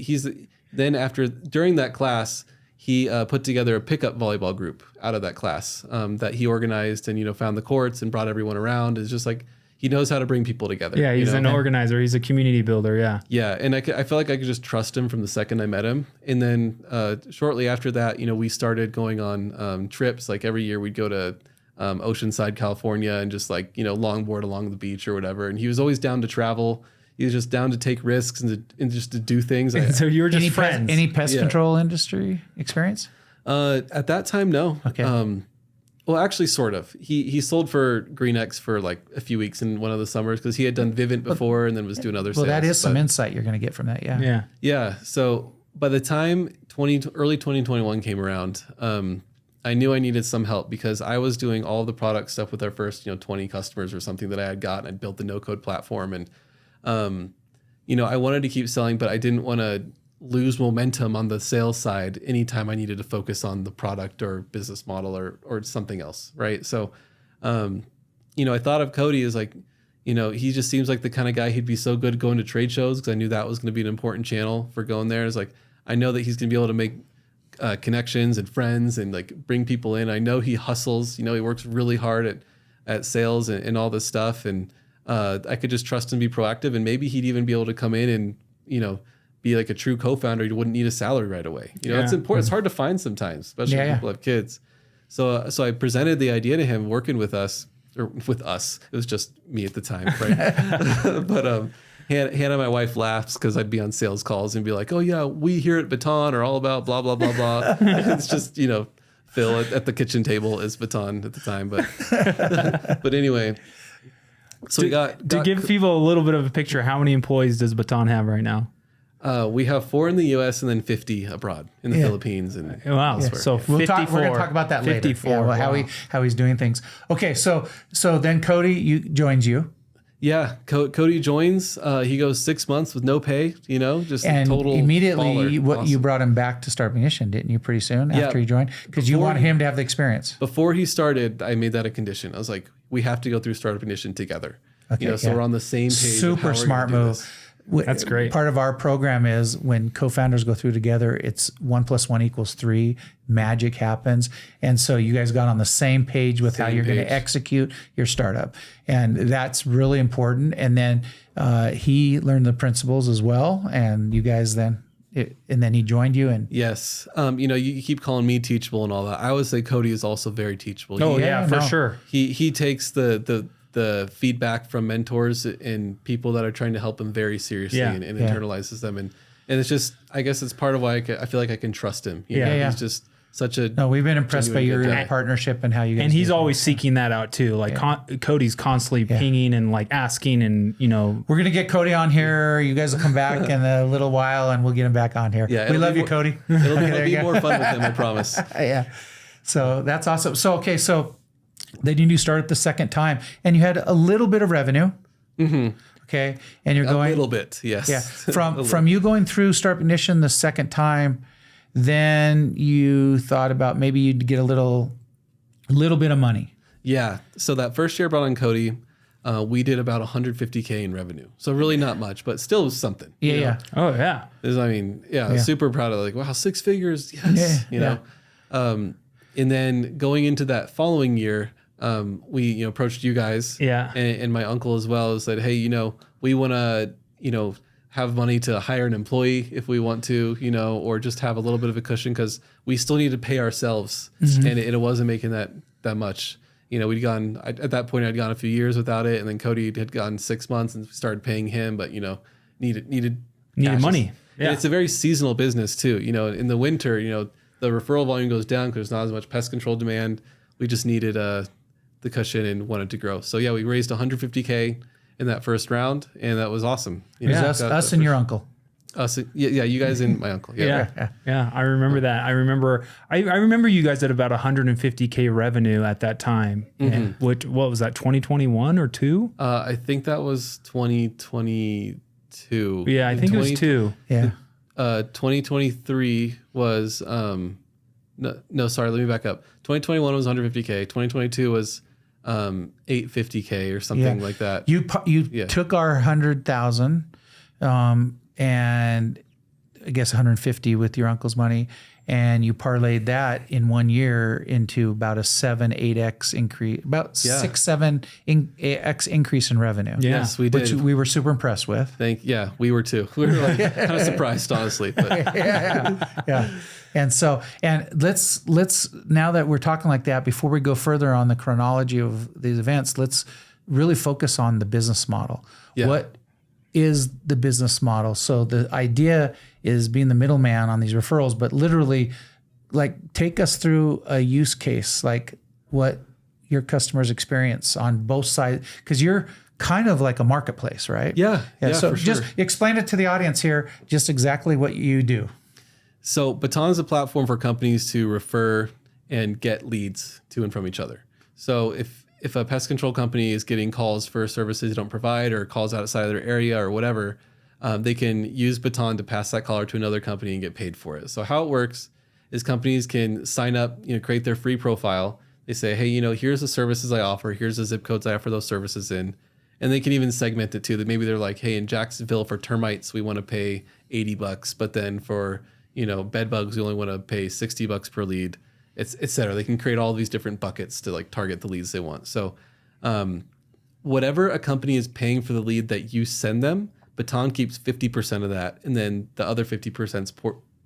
during that class. He put together a pickup volleyball group out of that class that he organized and, found the courts and brought everyone around. It's just like, he knows how to bring people together. Yeah, he's an organizer. He's a community builder. Yeah. Yeah. And I felt like I could just trust him from the second I met him. And then shortly after that, we started going on trips. Like every year we'd go to Oceanside, California and just like, longboard along the beach or whatever. And he was always down to travel. He was just down to take risks and just to do things. So you were just friends. Any pest control industry experience? At that time, no. Okay. Well, actually, sort of. He sold for GreenX for like a few weeks in one of the summers because he had done Vivint before and then was doing other sales. Well, that is some insight you're going to get from that. Yeah. Yeah. Yeah. So by the time early 2021 came around, I knew I needed some help because I was doing all the product stuff with our first 20 customers or something that I had gotten. I'd built the no-code platform and I wanted to keep selling, but I didn't want to lose momentum on the sales side anytime I needed to focus on the product or business model or something else, right? So, I thought of Cody as like, he just seems like the kind of guy he'd be so good going to trade shows because I knew that was going to be an important channel for going there. It's like, I know that he's going to be able to make connections and friends and like bring people in. I know he hustles, he works really hard at sales and all this stuff. And I could just trust him to be proactive and maybe he'd even be able to come in and, be like a true co-founder. You wouldn't need a salary right away. It's important. It's hard to find sometimes, especially when people have kids. So I presented the idea to him working with us, or with us. It was just me at the time, right? But Hannah, my wife, laughs because I'd be on sales calls and be like, "Oh yeah, we here at Baton are all about blah blah blah blah." It's just Phil at the kitchen table is Baton at the time, but anyway. So to give people a little bit of a picture, how many employees does Baton have right now? We have 4 in the U.S. and then 50 abroad in the Philippines and wow. elsewhere. So 54. We're going to talk about that 54, later. wow. How he's doing things. Okay, so then Cody joins you. Yeah, Cody joins. He goes 6 months with no pay. Just And total immediately baller. you brought him back to Startup Ignition, didn't you? Pretty soon after he joined, because you wanted him to have the experience. Before he started, I made that a condition. I was like, we have to go through Startup Ignition together. Okay, so we're on the same page. Super smart move. That's great. Part of our program is when co-founders go through together, it's 1 + 1 = 3. Magic happens. And so you guys got on the same page with how you're going to execute your startup. And that's really important. And then he learned the principles as well. And you guys then he joined you. And yes. You keep calling me teachable and all that. I would say Cody is also very teachable. Oh, for sure. He takes the feedback from mentors and people that are trying to help him very seriously and internalizes them. And it's just, I guess it's part of why I feel like I can trust him. He's just such a... No, we've been impressed by your partnership and how you guys And he's always seeking that out too. Like Cody's constantly pinging and like asking and, We're going to get Cody on here. You guys will come back in a little while and we'll get him back on here. Yeah, we love you, Cody. It'll be more fun with him, I promise. Yeah. So that's awesome. So then you started the second time and you had a little bit of revenue. Mm-hmm. Okay. And you're going a little bit. Yes. Yeah. From you going through Startup Ignition the second time, then you thought about maybe you'd get a little bit of money. Yeah. So that first year I brought on Cody, we did about $150K in revenue. So really not much, but still was something. Yeah. Oh yeah. Super proud of wow, 6 figures. Yes. And then going into that following year, we approached you guys and my uncle as well and said, hey, we want to have money to hire an employee if we want to, or just have a little bit of a cushion because we still need to pay ourselves. Mm-hmm. And it wasn't making that much. We'd gone at that point, I'd gone a few years without it, and then Cody had gone 6 months and started paying him, but needed money. Yeah. And it's a very seasonal business too. In the winter, the referral volume goes down because there's not as much pest control demand. We just needed the cushion and wanted to grow. So we raised $150K in that first round, and that was awesome. It was us and your uncle. Us, you guys and my uncle. Yeah. I remember that. I remember you guys at about 150K revenue at that time. Mm-hmm. What was that? 2021 or 2? I think that was 2022. Yeah, I think it was 2. Yeah. 2023 was no, sorry, let me back up. 2021 was 150K. 2022 was 850K or something like that. You took our 100,000 and I guess 150 with your uncle's money, and you parlayed that in 1 year into about a 7-8x increase, about 6-7x increase in revenue. Yeah. Yes, we did. Which we were super impressed with. We were too. We were like kind of surprised, honestly. But. Yeah. And let's now that we're talking like that, before we go further on the chronology of these events, let's really focus on the business model. Yeah. What is the business model? So the idea is being the middleman on these referrals, but literally, like, take us through a use case. Like, what your customers experience on both sides? Because you're kind of like a marketplace, right? Yeah. So for sure. just explain it to the audience here, just exactly what you do. So Baton is a platform for companies to refer and get leads to and from each other. So if a pest control company is getting calls for services they don't provide or calls outside of their area or whatever, they can use Baton to pass that caller to another company and get paid for it. So how it works is companies can sign up, create their free profile. They say, hey, here's the services I offer. Here's the zip codes I offer those services in. And they can even segment it too. That maybe they're like, hey, in Jacksonville for termites, we want to pay $80, but then for bed bugs, we only want to pay $60 per lead, et cetera. They can create all these different buckets to like target the leads they want. So whatever a company is paying for the lead that you send them, Baton keeps 50% of that. And then the other 50% is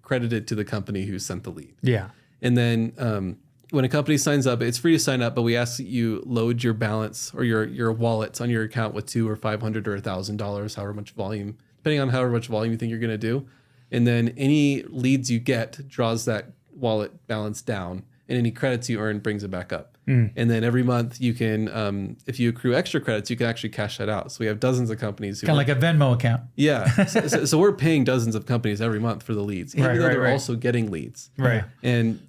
credited to the company who sent the lead. Yeah. And then when a company signs up, it's free to sign up, but we ask that you load your balance or your wallets on your account with $200 or $500 or $1,000, however much volume, depending on however much volume you think you're going to do. And then any leads you get draws that wallet balance down, and any credits you earn brings it back up. And then every month you can, if you accrue extra credits, you can actually cash that out. So we have dozens of companies. Kind of like a Venmo account. Yeah. So we're paying dozens of companies every month for the leads, even though they're also getting leads. Right. And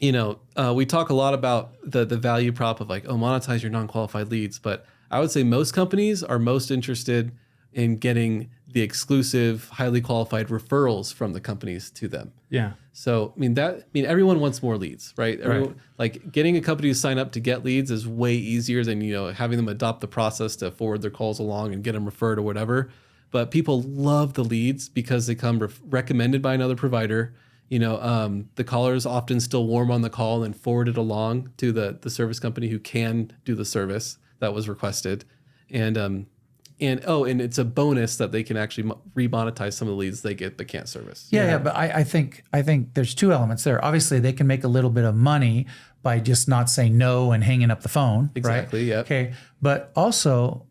we talk a lot about the value prop of like, monetize your non-qualified leads. But I would say most companies are most interested in getting the exclusive, highly qualified referrals from the companies to them. Yeah. So, everyone wants more leads, right? Like getting a company to sign up to get leads is way easier than, having them adopt the process to forward their calls along and get them referred or whatever. But people love the leads because they come recommended by another provider. The caller is often still warm on the call and forwarded along to the service company who can do the service that was requested. And it's a bonus that they can actually remonetize some of the leads they get but can't service. Yeah, but I think there's two elements there. Obviously, they can make a little bit of money by just not saying no and hanging up the phone. Exactly, right? yeah. Okay, but also,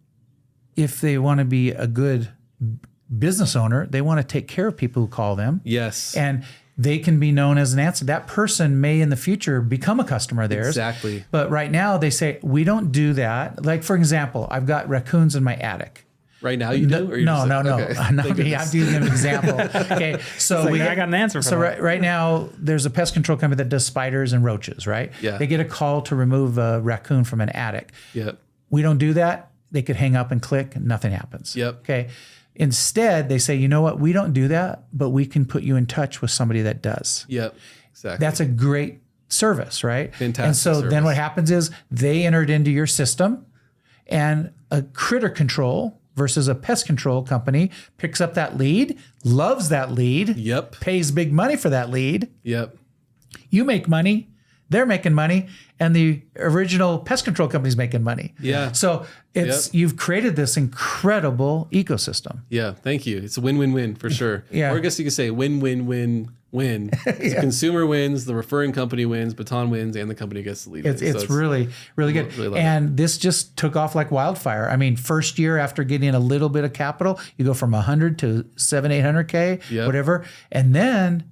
if they want to be a good business owner, they want to take care of people who call them. Yes. And they can be known as an answer. That person may in the future become a customer of theirs. Exactly. But right now they say, we don't do that. Like, for example, I've got raccoons in my attic. Right now you do? Or No. Okay. Not me. I'm using an example. Okay. So I got an answer for that. So right now there's a pest control company that does spiders and roaches, right? Yeah. They get a call to remove a raccoon from an attic. Yep. We don't do that. They could hang up and click and nothing happens. Yep. Okay. Instead, they say, you know what? We don't do that, but we can put you in touch with somebody that does. Yep. Exactly. That's a great service, right? Fantastic And so service. then what happens is they entered into your system, and a critter control versus a pest control company picks up that lead, loves that lead, Yep. pays big money for that lead. Yep. You make money, they're making money, and the original pest control company's making money. Yeah. So you've created this incredible ecosystem. Yeah. Thank you. It's a win-win-win for sure. Yeah. Or I guess you could say win-win-win-win. The consumer wins, the referring company wins, Baton wins, and the company gets the lead. It's really, really good. Really love and this just took off like wildfire. I mean, first year after getting a little bit of capital, you go from 100 to 700-800K, Yep. whatever. And then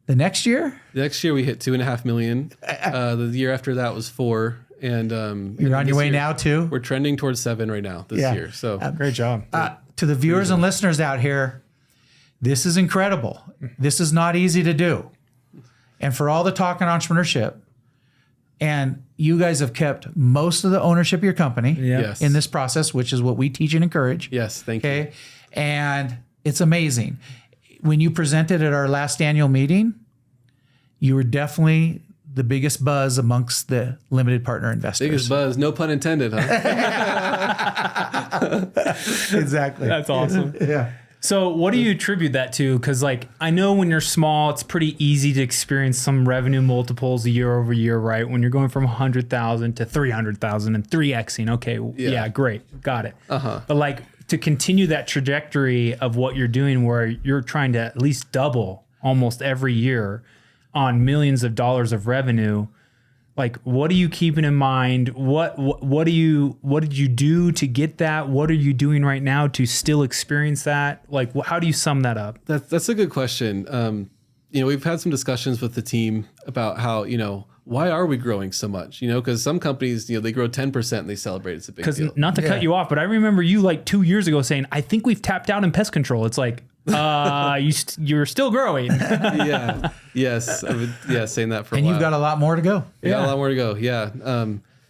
the next year, Next year we hit 2.5 million. The year after that was 4. And you're on your way now too. We're trending towards 7 right now this year. So Great job. To the viewers and listeners out here, this is incredible. This is not easy to do. And for all the talk on entrepreneurship, and you guys have kept most of the ownership of your company Yes. in this process, which is what we teach and encourage. yes, thank you. Okay. And it's amazing. When you presented at our last annual meeting, you were definitely the biggest buzz amongst the limited partner investors. Biggest buzz, no pun intended, huh? Exactly. That's awesome. Yeah. So what do you attribute that to? Because I know when you're small, it's pretty easy to experience some revenue multiples year over year, right? When you're going from 100,000 to 300,000 and 3xing, okay, yeah, great, got it. But to continue that trajectory of what you're doing, where you're trying to at least double almost every year on millions of dollars of revenue. What are you keeping in mind? What did you do to get that? What are you doing right now to still experience that? How do you sum that up? That's a good question. we've had some discussions with the team about how, why are we growing so much? Because some companies, they grow 10% and they celebrate. It's a big deal. Because not to cut you off, but I remember you like 2 years ago saying, I think we've tapped out in pest control. It's like, you're still growing. Yeah. Yes. Saying that for a while. And you've got a lot more to go. Yeah, a lot more to go. Yeah.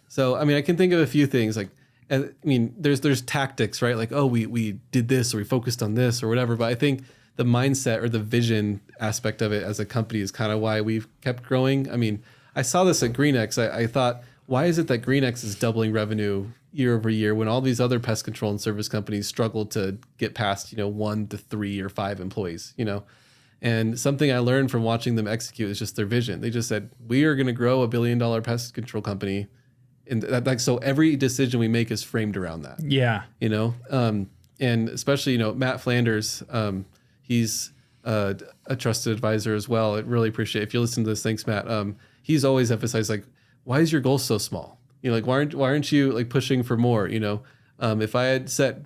So, I can think of a few things like, there's tactics, right? Like, oh, we did this or we focused on this or whatever. But I think the mindset or the vision aspect of it as a company is kind of why we've kept growing. I saw this at GreenX. I thought, why is it that GreenX is doubling revenue year over year when all these other pest control and service companies struggle to get past, 1 to 3 or 5 employees, And something I learned from watching them execute is just their vision. They just said, we are going to grow $1 billion pest control company. And so every decision we make is framed around that. Yeah. And especially, Matt Flanders, he's a trusted advisor as well. I really appreciate it. If you listen to this, thanks, Matt. He's always emphasized like, why is your goal so small? Why aren't you like pushing for more? If I had set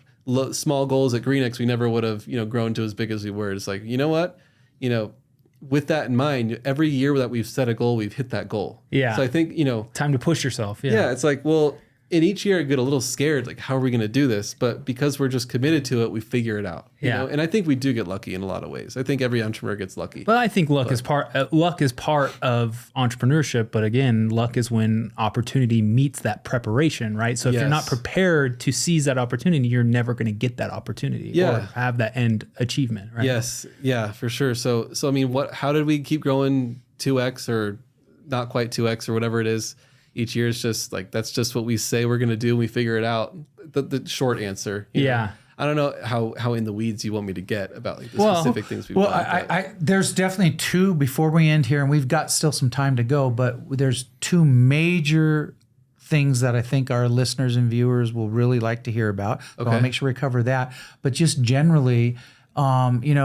small goals at GreenX, we never would have, grown to as big as we were. It's like, you know what, with that in mind, every year that we've set a goal, we've hit that goal. Yeah. So I think, time to push yourself. Yeah. Yeah. It's like, well, in each year I get a little scared, like, how are we going to do this? But because we're just committed to it, we figure it out. You know? And I think we do get lucky in a lot of ways. I think every entrepreneur gets lucky. But I think luck is part of entrepreneurship. But again, luck is when opportunity meets that preparation, right? So if you're not prepared to seize that opportunity, you're never going to get that opportunity or have that end achievement, right? Yes. Yeah, for sure. So how did we keep growing 2x or not quite 2x or whatever it is? Each year is just like, that's just what we say we're going to do. And we figure it out. The short answer. You know? I don't know how in the weeds you want me to get about like the specific things we've done. There's definitely 2 before we end here, and we've got still some time to go, but there's 2 major things that I think our listeners and viewers will really like to hear about. Okay. I'll make sure we cover that. But just generally, it's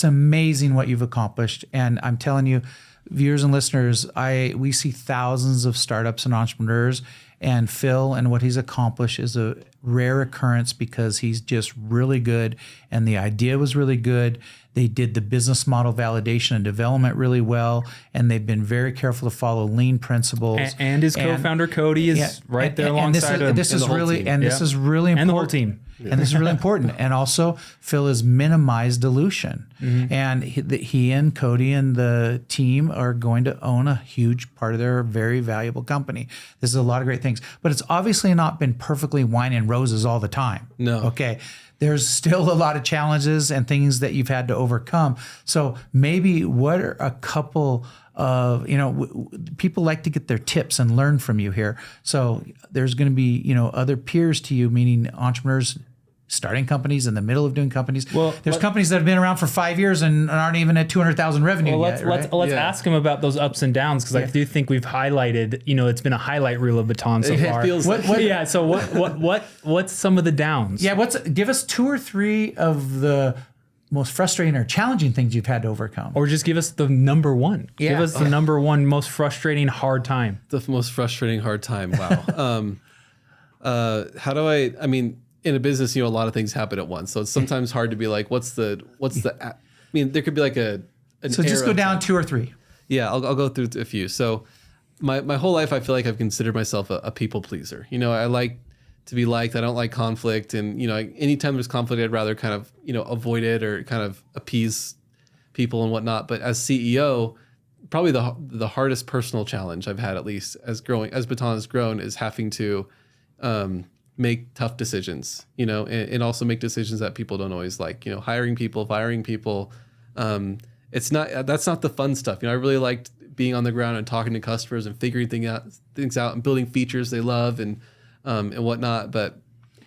amazing what you've accomplished. And I'm telling you, viewers and listeners, we see thousands of startups and entrepreneurs, and Phil and what he's accomplished is a rare occurrence because he's just really good, and the idea was really good. They did the business model validation and development really well, and they've been very careful to follow lean principles. And his co-founder Cody is right there alongside him. This is really important. And the whole team. And this is really important. And also, Phil has minimized dilution. Mm-hmm. And he and Cody and the team are going to own a huge part of their very valuable company. This is a lot of great things. But it's obviously not been perfectly wine and roses all the time. No. Okay. There's still a lot of challenges and things that you've had to overcome. So maybe what are a couple of, people like to get their tips and learn from you here. So there's going to be, other peers to you, meaning entrepreneurs starting companies in the middle of doing companies. Well, there's companies that have been around for 5 years and aren't even at 200,000 revenue yet. Let's ask him about those ups and downs, because I do think we've highlighted. It's been a highlight reel of Baton so far. So what's some of the downs? Yeah, give us 2 or 3 of the most frustrating or challenging things you've had to overcome, or just give us the number one. Yeah. Give us the number one most frustrating hard time. The most frustrating hard time. Wow. How do I mean? In a business, a lot of things happen at once. So it's sometimes hard to be like, what's the, there could be like so just go down 2 or 3. Yeah, I'll go through a few. So my whole life, I feel like I've considered myself a people pleaser. I like to be liked. I don't like conflict. And, anytime there's conflict, I'd rather kind of, avoid it or kind of appease people and whatnot. But as CEO, probably the hardest personal challenge I've had, at least as Baton has grown, is having to, make tough decisions, and also make decisions that people don't always like, hiring people, firing people. That's not the fun stuff. I really liked being on the ground and talking to customers and figuring things out and building features they love and whatnot. But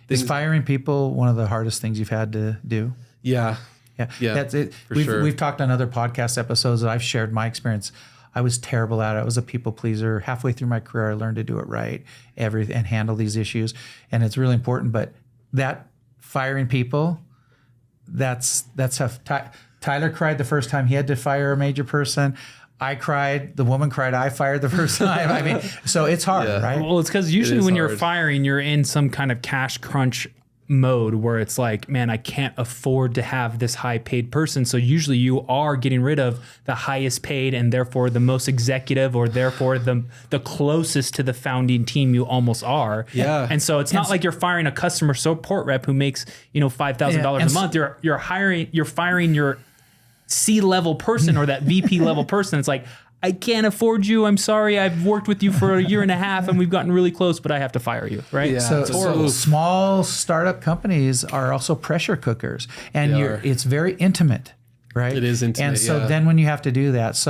is firing people one of the hardest things you've had to do? Yeah. That's it. We've talked on other podcast episodes that I've shared my experience. I was terrible at it. I was a people pleaser. Halfway through my career, I learned to do it right, and handle these issues. And it's really important. But that firing people, that's tough. Tyler cried the first time he had to fire a major person. I cried. The woman cried. I fired the first time. So it's hard, right? Well, it's because usually when you're firing, you're in some kind of cash crunch mode where it's like, man, I can't afford to have this high paid person. So usually you are getting rid of the highest paid and therefore the most executive, or therefore the closest to the founding team you almost are. Yeah. And so it's not like you're firing a customer support rep who makes, $5,000 a month. You're firing your C-level person or that VP level person. It's like, I can't afford you. I'm sorry. I've worked with you for a year and a half and we've gotten really close, but I have to fire you. Right. Yeah. So small startup companies are also pressure cookers, and it's very intimate, right? It is intimate. And so then when you have to do that,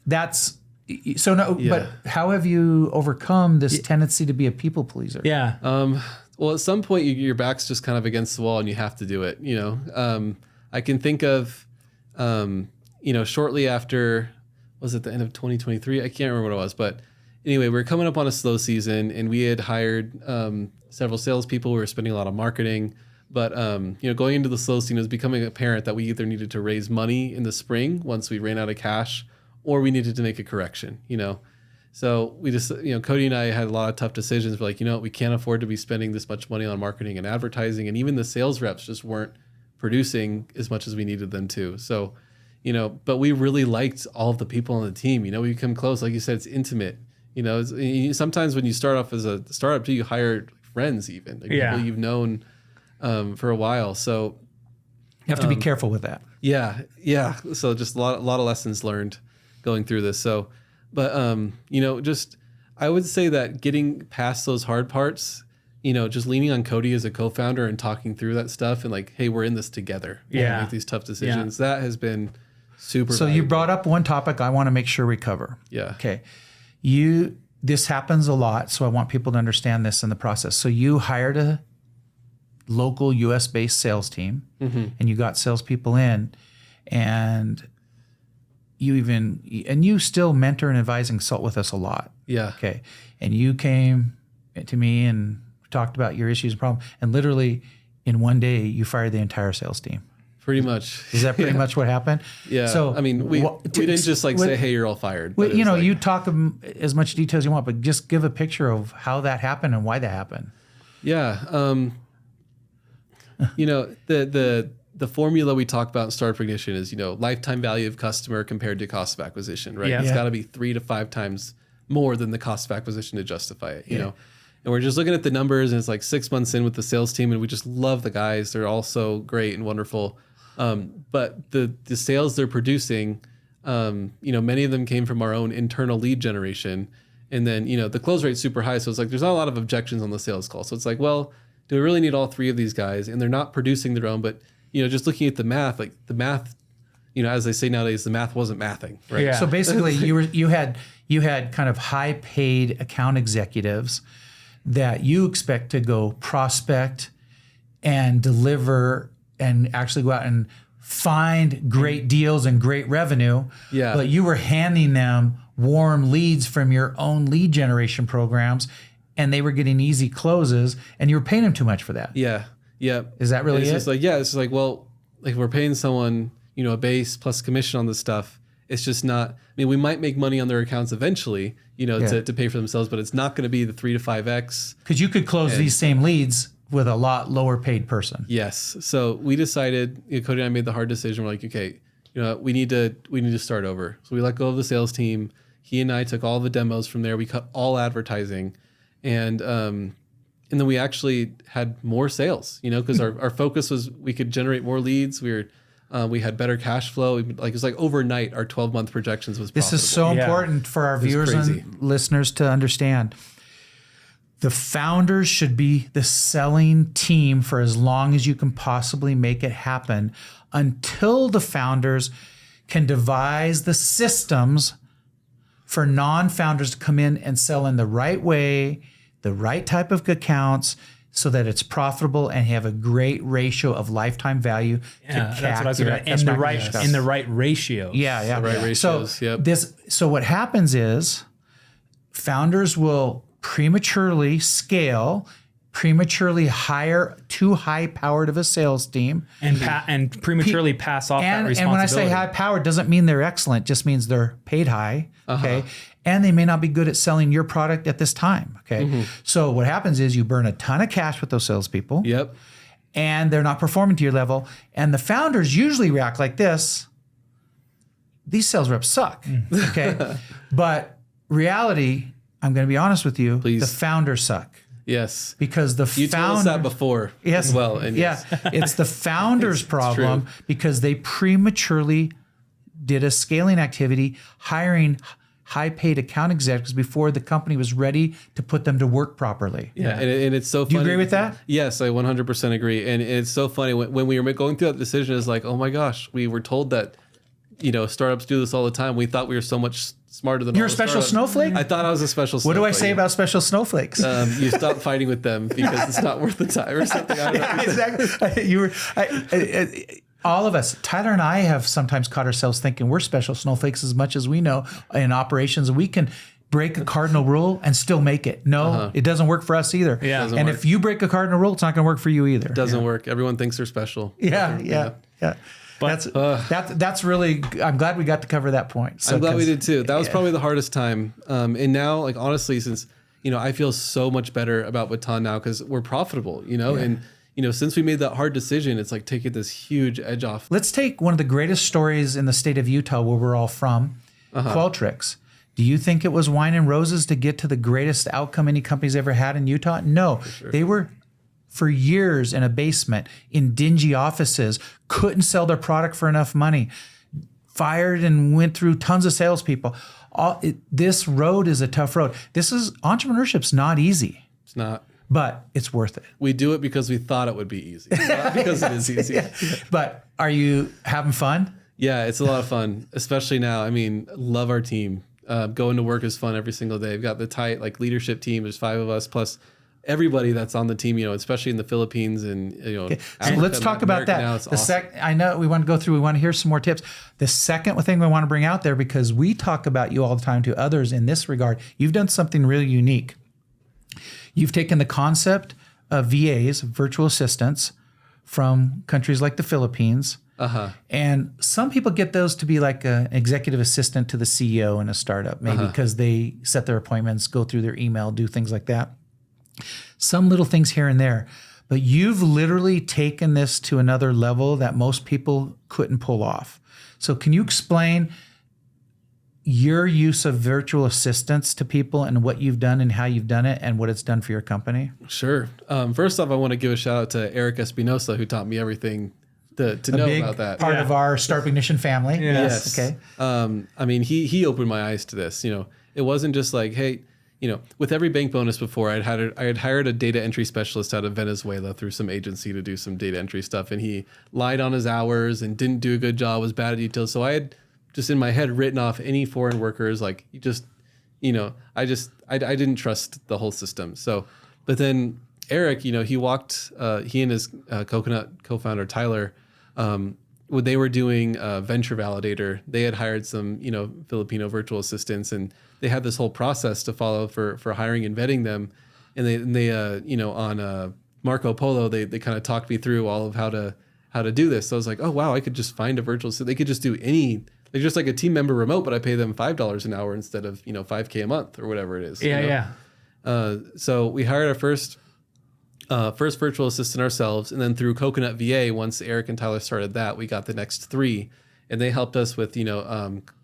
but how have you overcome this tendency to be a people pleaser? Yeah. Well, at some point your back's just kind of against the wall and you have to do it. I can think of, shortly after, was it the end of 2023? I can't remember what it was, but anyway, we were coming up on a slow season and we had hired several salespeople. We were spending a lot on marketing, but going into the slow season, it was becoming apparent that we either needed to raise money in the spring once we ran out of cash, or we needed to make a correction. So we just, Cody and I had a lot of tough decisions. We're like, we can't afford to be spending this much money on marketing and advertising, and even the sales reps just weren't producing as much as we needed them to. So. But we really liked all of the people on the team. We become close. Like you said, it's intimate. Sometimes when you start off as a startup too, you hire friends even. People you've known for a while. So you have to be careful with that. Yeah. So just a lot of lessons learned going through this. So, but I would say that getting past those hard parts, just leaning on Cody as a co-founder and talking through that stuff and like, hey, we're in this together. Yeah. Make these tough decisions. That has been super. So valuable. you brought up one topic I want to make sure we cover. Yeah. Okay. This happens a lot, so I want people to understand this in the process. So you hired a local US based sales team, and you got salespeople in, and you still mentor and advise and consult with us a lot. Yeah. Okay. And you came to me and talked about your issues and problems, and literally in one day you fired the entire sales team. Pretty much. Is that pretty much what happened? Yeah. So I mean, we didn't just say, hey, you're all fired. Well, you talk as much detail as you want, but just give a picture of how that happened and why that happened. Yeah. The formula we talk about in Startup Ignition is, lifetime value of customer compared to cost of acquisition, right? Yeah. It's got to be 3 to 5 times more than the cost of acquisition to justify it, you know? And we're just looking at the numbers, and it's like 6 months in with the sales team, and we just love the guys. They're all so great and wonderful. But the sales they're producing, many of them came from our own internal lead generation. And then, the close rate's super high. So it's like, there's not a lot of objections on the sales call. So it's like, well, do we really need all 3 of these guys? And they're not producing their own, but, just looking at the math, like the math, as they say nowadays, the math wasn't mathing, right? Yeah. So basically you had kind of high paid account executives that you expect to go prospect and deliver and actually go out and find great deals and great revenue. Yeah. But you were handing them warm leads from your own lead generation programs, and they were getting easy closes, and you were paying them too much for that. Yeah. Yeah. Is that really it's it? Just like, it's just like, well, like we're paying someone, a base plus commission on this stuff. It's just not, we might make money on their accounts eventually, to pay for themselves, but it's not going to be the 3 to 5x. Because you could close these same leads with a lot lower paid person. Yes. So we decided, Cody and I made the hard decision. We're like, okay, we need to start over. So we let go of the sales team. He and I took all the demos from there. We cut all advertising, and then we actually had more sales, because our focus was we could generate more leads. We had better cash flow. It was like overnight, our 12-month projections was profitable. This is so important for our viewers and listeners to understand. The founders should be the selling team for as long as you can possibly make it happen, until the founders can devise the systems for non-founders to come in and sell in the right way, the right type of accounts, so that it's profitable and have a great ratio of lifetime value to CAC. That's what I was going to, in the right ratio. Yeah. The right ratios. So what happens is founders will prematurely scale, prematurely hire too high-powered of a sales team, and prematurely pass off that responsibility. And when I say high-powered, doesn't mean they're excellent; just means they're paid high. Okay, and they may not be good at selling your product at this time. Okay, so what happens is you burn a ton of cash with those salespeople. Yep. and they're not performing to your level. And the founders usually react like this. These sales reps suck. Okay. But reality, I'm going to be honest with you. Please. The founders suck. Yes. Because the You told us that before as well. And it's the founders' problem true. because they prematurely did a scaling activity, hiring high-paid account executives before the company was ready to put them to work properly. Yeah, and it's so funny. Do you agree with that? Yes, I 100% agree. And it's so funny when we were going through that decision, it's like, oh my gosh, we were told that, startups do this all the time. We thought we were so much smarter than You're all a the special startups. snowflake? I thought I was a special What snowflake. do I say about special snowflakes? You stop fighting with them because it's not worth the time or something. I don't know. Exactly. All of us, Tyler and I have sometimes caught ourselves thinking we're special snowflakes as much as we know in operations. We can break a cardinal rule and still make it. No, it doesn't work for us either. Yeah. And if you break a cardinal rule, it's not going to work for you either. It doesn't work. Everyone thinks they're special. Yeah. But that's really. I'm glad we got to cover that point. So, I'm glad we did too. That was probably the hardest time. And now, like honestly, since I feel so much better about Baton now because we're profitable. And since we made that hard decision, it's like taking this huge edge off. Let's take one of the greatest stories in the state of Utah, where we're all from, Qualtrics. Do you think it was wine and roses to get to the greatest outcome any company's ever had in Utah? No, they were for years in a basement in dingy offices, couldn't sell their product for enough money, fired and went through tons of salespeople. This road is a tough road. Entrepreneurship's not easy. It's not. But it's worth it. We do it because we thought it would be easy, not because it is easy. But are you having fun? Yeah, it's a lot of fun, especially now. I mean, love our team. Going to work is fun every single day. We've got the tight leadership team. There's 5 of us plus everybody that's on the team. especially in the Philippines and Okay. So let's talk about that. Now, it's awesome. I know we want to go through. We want to hear some more tips. The second thing we want to bring out there, because we talk about you all the time to others in this regard, you've done something really unique. You've taken the concept of VAs, virtual assistants, from countries like the Philippines. And some people get those to be like an executive assistant to the CEO in a startup, maybe because they set their appointments, go through their email, do things like that. Some little things here and there. But you've literally taken this to another level that most people couldn't pull off. So can you explain your use of virtual assistants to people and what you've done and how you've done it and what it's done for your company? Sure. First off, I want to give a shout out to Eric Espinosa, who taught me everything to know about that. Part of our Startup Ignition family. Yes. Okay. I mean, he opened my eyes to this. It wasn't just like, hey, with every bank bonus before, I had hired a data entry specialist out of Venezuela through some agency to do some data entry stuff, and he lied on his hours and didn't do a good job, was bad at details. So I had just in my head written off any foreign workers, I didn't trust the whole system. So, but then Eric, he and his Coconut co-founder Tyler, when they were doing Venture Validator, they had hired some, Filipino virtual assistants, and they had this whole process to follow for hiring and vetting them. And they on Marco Polo, they kind of talked me through all of how to do this. So I was like, oh wow, I could just find a virtual assistant. They could just do they're just like a team member remote, but I pay them $5 an hour instead of $5K a month or whatever it is. So we hired our first virtual assistant ourselves, and then through Coconut VA, once Eric and Tyler started that, we got the next 3, and they helped us with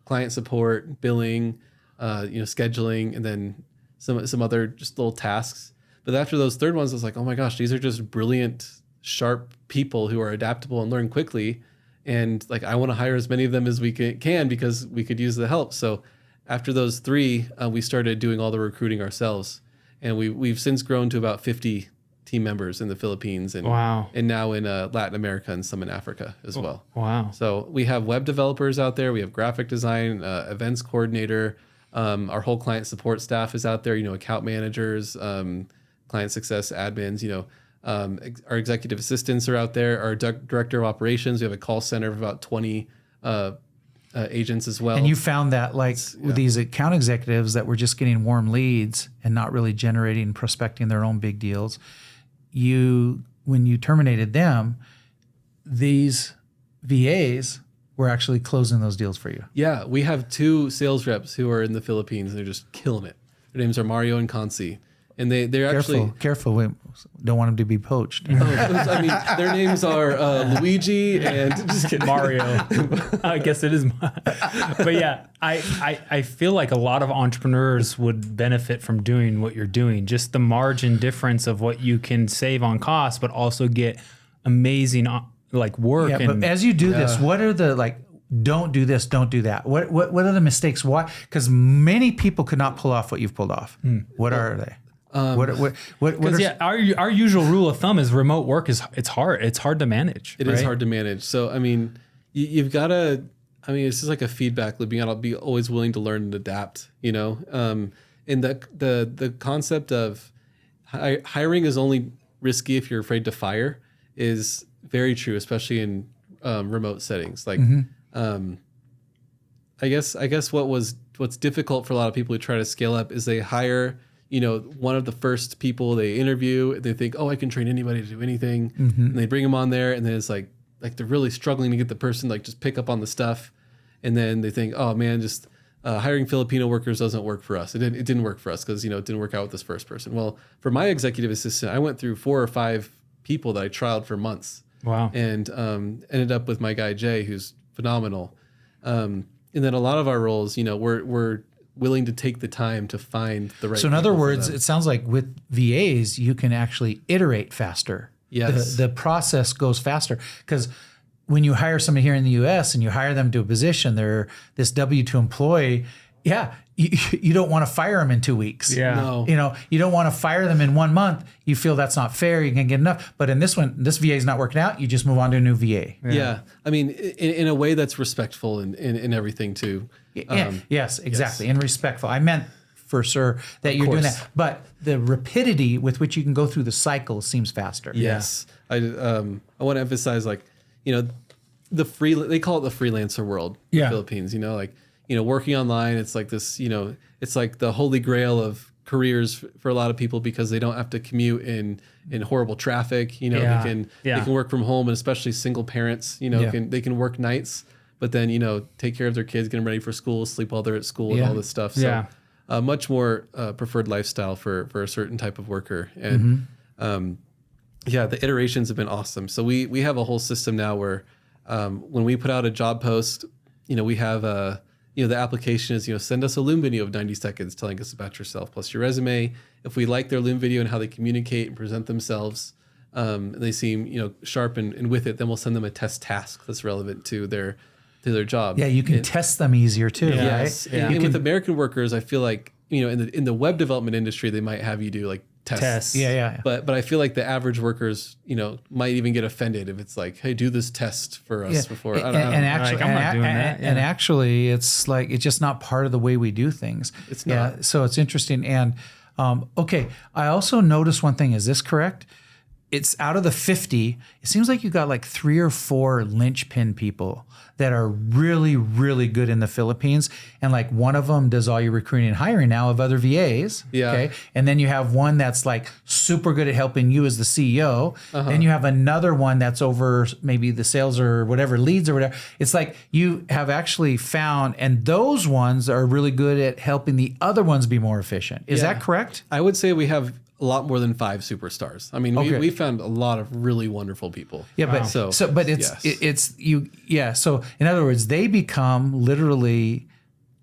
client support, billing, scheduling, and then some other just little tasks. But after those third ones, I was like, oh my gosh, these are just brilliant, sharp people who are adaptable and learn quickly. And I want to hire as many of them as we can because we could use the help. So after those 3, we started doing all the recruiting ourselves. And we've since grown to about 50 team members in the Philippines and now in Latin America and some in Africa as well. Wow. So we have web developers out there. We have graphic design, events coordinator. Our whole client support staff is out there, account managers, client success admins, our executive assistants are out there. Our director of operations, we have a call center of about 20 agents as well. And you found that with these account executives that were just getting warm leads and not really generating, prospecting their own big deals, when you terminated them, these VAs were actually closing those deals for you. Yeah, we have 2 sales reps who are in the Philippines and they're just killing it. Their names are Mario and Kansi. And they're actually careful. We don't want them to be poached. I mean, their names are Luigi and just kidding. Mario. I guess it is. But yeah, I feel like a lot of entrepreneurs would benefit from doing what you're doing. Just the margin difference of what you can save on cost, but also get amazing like work. Yeah, but as you do this, what are the like? Don't do this. Don't do that. What are the mistakes? Why? Because many people could not pull off what you've pulled off. What are they? Our usual rule of thumb is remote work it's hard. It's hard to manage. It is hard to manage. So, I mean, you've got to, I mean, it's just like a feedback loop. You got to be always willing to learn and adapt, you know? And the concept of hiring is only risky if you're afraid to fire is very true, especially in remote settings. Like, I guess what's difficult for a lot of people who try to scale up is they hire, you know, one of the first people they interview, they think, oh, I can train anybody to do anything. And they bring them on there, and then it's like they're really struggling to get the person like just pick up on the stuff. And then they think, oh man, just hiring Filipino workers doesn't work for us. It didn't work for us because, you know, it didn't work out with this first person. Well, for my executive assistant, I went through 4 or 5 people that I trialed for months. Wow. And ended up with my guy, Jay, who's phenomenal. And then a lot of our roles, you know, we're willing to take the time to find the right. So in other words, it sounds like with VAs, you can actually iterate faster. Yes. The process goes faster because when you hire somebody here in the US and you hire them to a position, they're this W-2 employee. Yeah. You don't want to fire them in 2 weeks. Yeah. No. You know, you don't want to fire them in 1 month. You feel that's not fair. You can get enough. But in this one, this VA is not working out. You just move on to a new VA. Yeah. I mean, in a way that's respectful in everything too. Yes, exactly. And respectful. I meant for sure that you're doing that. But the rapidity with which you can go through the cycle seems faster. Yes. I want to emphasize, like, you know, they call it the freelancer world in the Philippines, you know, like, you know, working online, it's like this, you know, it's like the holy grail of careers for a lot of people because they don't have to commute in horrible traffic. You know, they can work from home, and especially single parents, you know, they can work nights, but then, you know, take care of their kids, get them ready for school, sleep while they're at school and all this stuff. So much more preferred lifestyle for a certain type of worker. And the iterations have been awesome. So we have a whole system now where when we put out a job post, you know, we have you know, the application is, you know, send us a Loom video of 90 seconds telling us about yourself plus your resume. If we like their Loom video and how they communicate and present themselves, and they seem, you know, sharp and with it, then we'll send them a test task that's relevant to their job. Yeah, you can test them easier too, yes. right? And with American workers, I feel like, you know, in the web development industry, they might have you do like tests. Yeah. But I feel like the average workers, you know, might even get offended if it's like, hey, do this test for us before. I don't know. Actually, like, I'm not doing that. And actually, it's like it's just not part of the way we do things. It's not. Yeah, so it's interesting. And okay, I also noticed one thing. Is this correct? It's out of the 50. It seems like you got like 3 or 4 linchpin people that are really, really good in the Philippines. And like one of them does all your recruiting and hiring now of other VAs. Yeah. Okay. And then you have one that's like super good at helping you as the CEO. Then you have another one that's over maybe the sales or whatever, leads or whatever. It's like you have actually found, and those ones are really good at helping the other ones be more efficient. Is that correct? I would say we have a lot more than 5 superstars. I mean, we found a lot of really wonderful people. Yeah, but but it's you. Yeah. So in other words, they become literally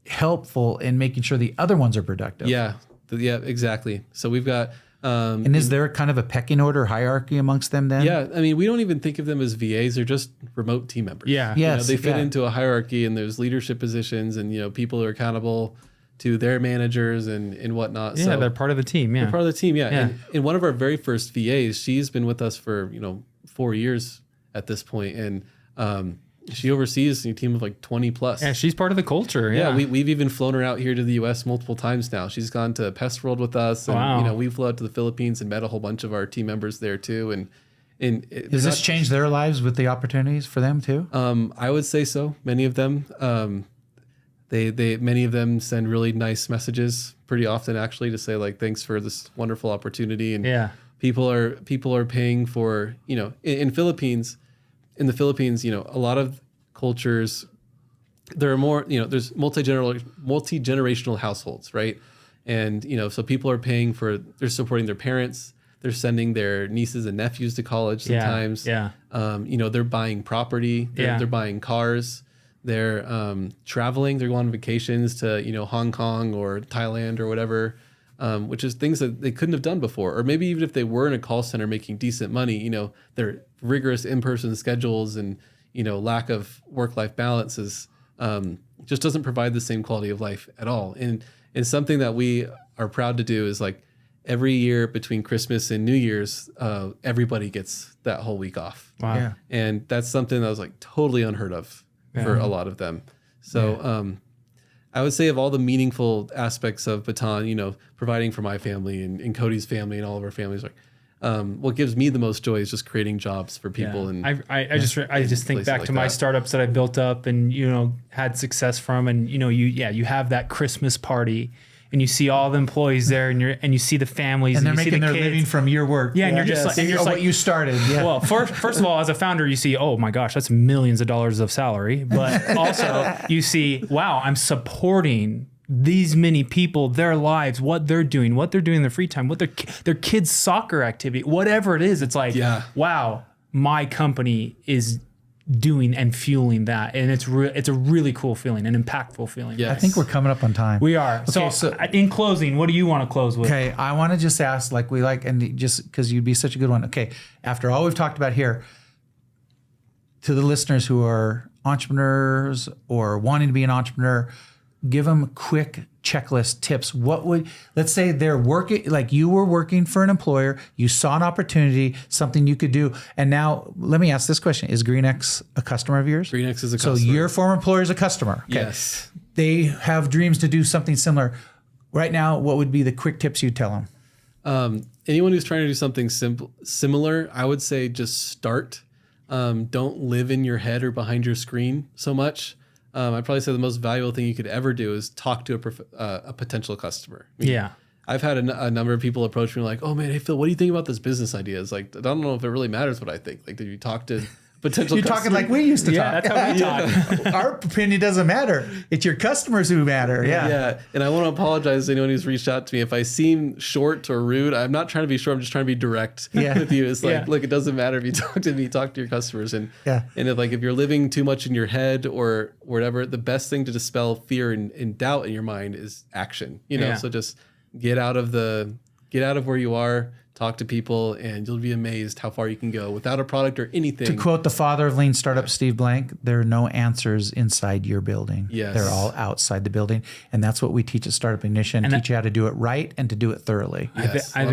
helpful in making sure the other ones are productive. Yeah. Exactly. So we've got. And is there kind of a pecking order hierarchy amongst them then? Yeah. I mean, we don't even think of them as VAs. They're just remote team members. Yeah. Yes. You know, they fit into a hierarchy, and there's leadership positions, and, you know, people are accountable to their managers and whatnot. Yeah, so they're part of the team. Yeah. they're part of the team. Yeah. And one of our very first VAs, she's been with us for, you know, 4 years at this point. And she oversees a team of like 20 plus. Yeah, she's part of the culture. Yeah. We've even flown her out here to the US multiple times now. She's gone to Pest World with us. And, you know, we flew out to the Philippines and met a whole bunch of our team members there too. And does this change their lives with the opportunities for them too? I would say so. Many of them, many of them send really nice messages pretty often, actually, to say like, thanks for this wonderful opportunity. And people are paying for, you know, in the Philippines, you know, a lot of cultures, there are more, you know, there's multi-generational households, right? And, so people are they're supporting their parents. They're sending their nieces and nephews to college sometimes. Yeah. They're buying property. They're buying cars. They're traveling. They're going on vacations to, Hong Kong or Thailand or whatever, which is things that they couldn't have done before. Or maybe even if they were in a call center making decent money, their rigorous in-person schedules and, lack of work-life balances just doesn't provide the same quality of life at all. And something that we are proud to do is like every year between Christmas and New Year's, everybody gets that whole week off. Wow. Yeah. And that's something that was like totally unheard of for a lot of them. So I would say of all the meaningful aspects of Baton, providing for my family and Cody's family and all of our families, like what gives me the most joy is just creating jobs for people. And I just think back to my startups that I built up and had success from, and you have that Christmas party and you see all the employees there and you see the families and they're you see making the their kids. living from your work. Yeah, and you're just like what you started. Yeah. Well, first of all, as a founder, you see, oh my gosh, that's millions of dollars of salary, but also you see, wow, I'm supporting these many people, their lives, what they're doing in their free time, what their kids' soccer activity, whatever it is. It's like, wow, my company is doing and fueling that, and it's a really cool feeling, an impactful feeling. I think we're coming up on time. We are. Okay, so in closing, what do you want to close with? Okay, I want to just ask, and just because you'd be such a good one. Okay, after all we've talked about here, to the listeners who are entrepreneurs or wanting to be an entrepreneur, give them quick checklist tips. Let's say they're working, like you were working for an employer, you saw an opportunity, something you could do. And now let me ask this question. Is GreenX a customer of yours? GreenX is a customer. So your former employer is a customer. Okay. Yes. They have dreams to do something similar. Right now, what would be the quick tips you'd tell them? Anyone who's trying to do something similar, I would say just start. Don't live in your head or behind your screen so much. I'd probably say the most valuable thing you could ever do is talk to a potential customer. I've had a number of people approach me like, oh man, hey Phil, what do you think about this business idea? It's like, I don't know if it really matters what I think. Like, did you talk to potential You're talking like we used to talk. That's how we talk. Our opinion doesn't matter. It's your customers who matter. Yeah. And I want to apologize to anyone who's reached out to me. If I seem short or rude, I'm not trying to be short. I'm just trying to be direct with you. It's like, look, it doesn't matter if you talk to me, talk to your customers. And if you're living too much in your head or whatever, the best thing to dispel fear and doubt in your mind is action. So just get out of where you are. Talk to people, and you'll be amazed how far you can go without a product or anything. To quote the father of lean startup, Steve Blank, there are no answers inside your building. Yes. They're all outside the building. And that's what we teach at Startup Ignition, teach you how to do it right and to do it thoroughly. Yes, I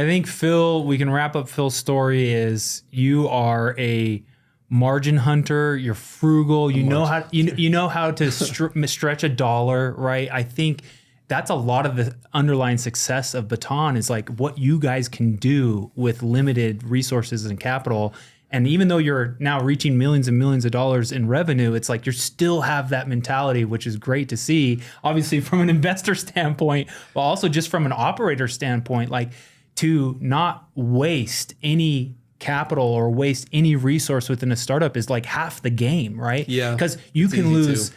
think Phil, we can wrap up Phil's story is you are a margin hunter, you're frugal, you know how to stretch a dollar, right? I think that's a lot of the underlying success of Baton is like what you guys can do with limited resources and capital. And even though you're now reaching millions and millions of dollars in revenue, it's like you still have that mentality, which is great to see, obviously from an investor standpoint, but also just from an operator standpoint, like to not waste any capital or waste any resource within a startup is like half the game, right? Yeah. Because you can lose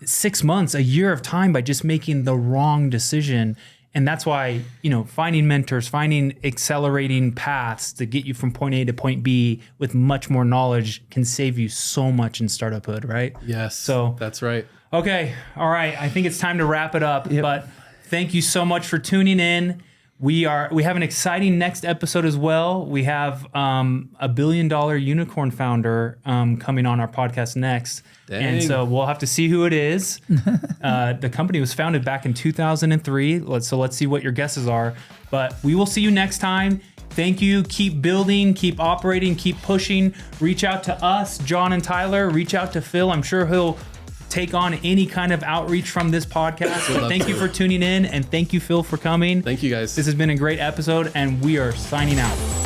6 months, a year of time by just making the wrong decision. And that's why, finding mentors, finding accelerating paths to get you from point A to point B with much more knowledge can save you so much in startuphood, right? Yes. So that's right. Okay. All right. I think it's time to wrap it up, but thank you so much for tuning in. We have an exciting next episode as well. We have a $1 billion unicorn founder coming on our podcast next. Dang. And so we'll have to see who it is. The company was founded back in 2003. So let's see what your guesses are. But we will see you next time. Thank you. Keep building, keep operating, keep pushing. Reach out to us, John and Tyler. Reach out to Phil. I'm sure he'll take on any kind of outreach from this podcast. But thank you for tuning in, and thank you, Phil, for coming. Thank you, guys. This has been a great episode, and we are signing out.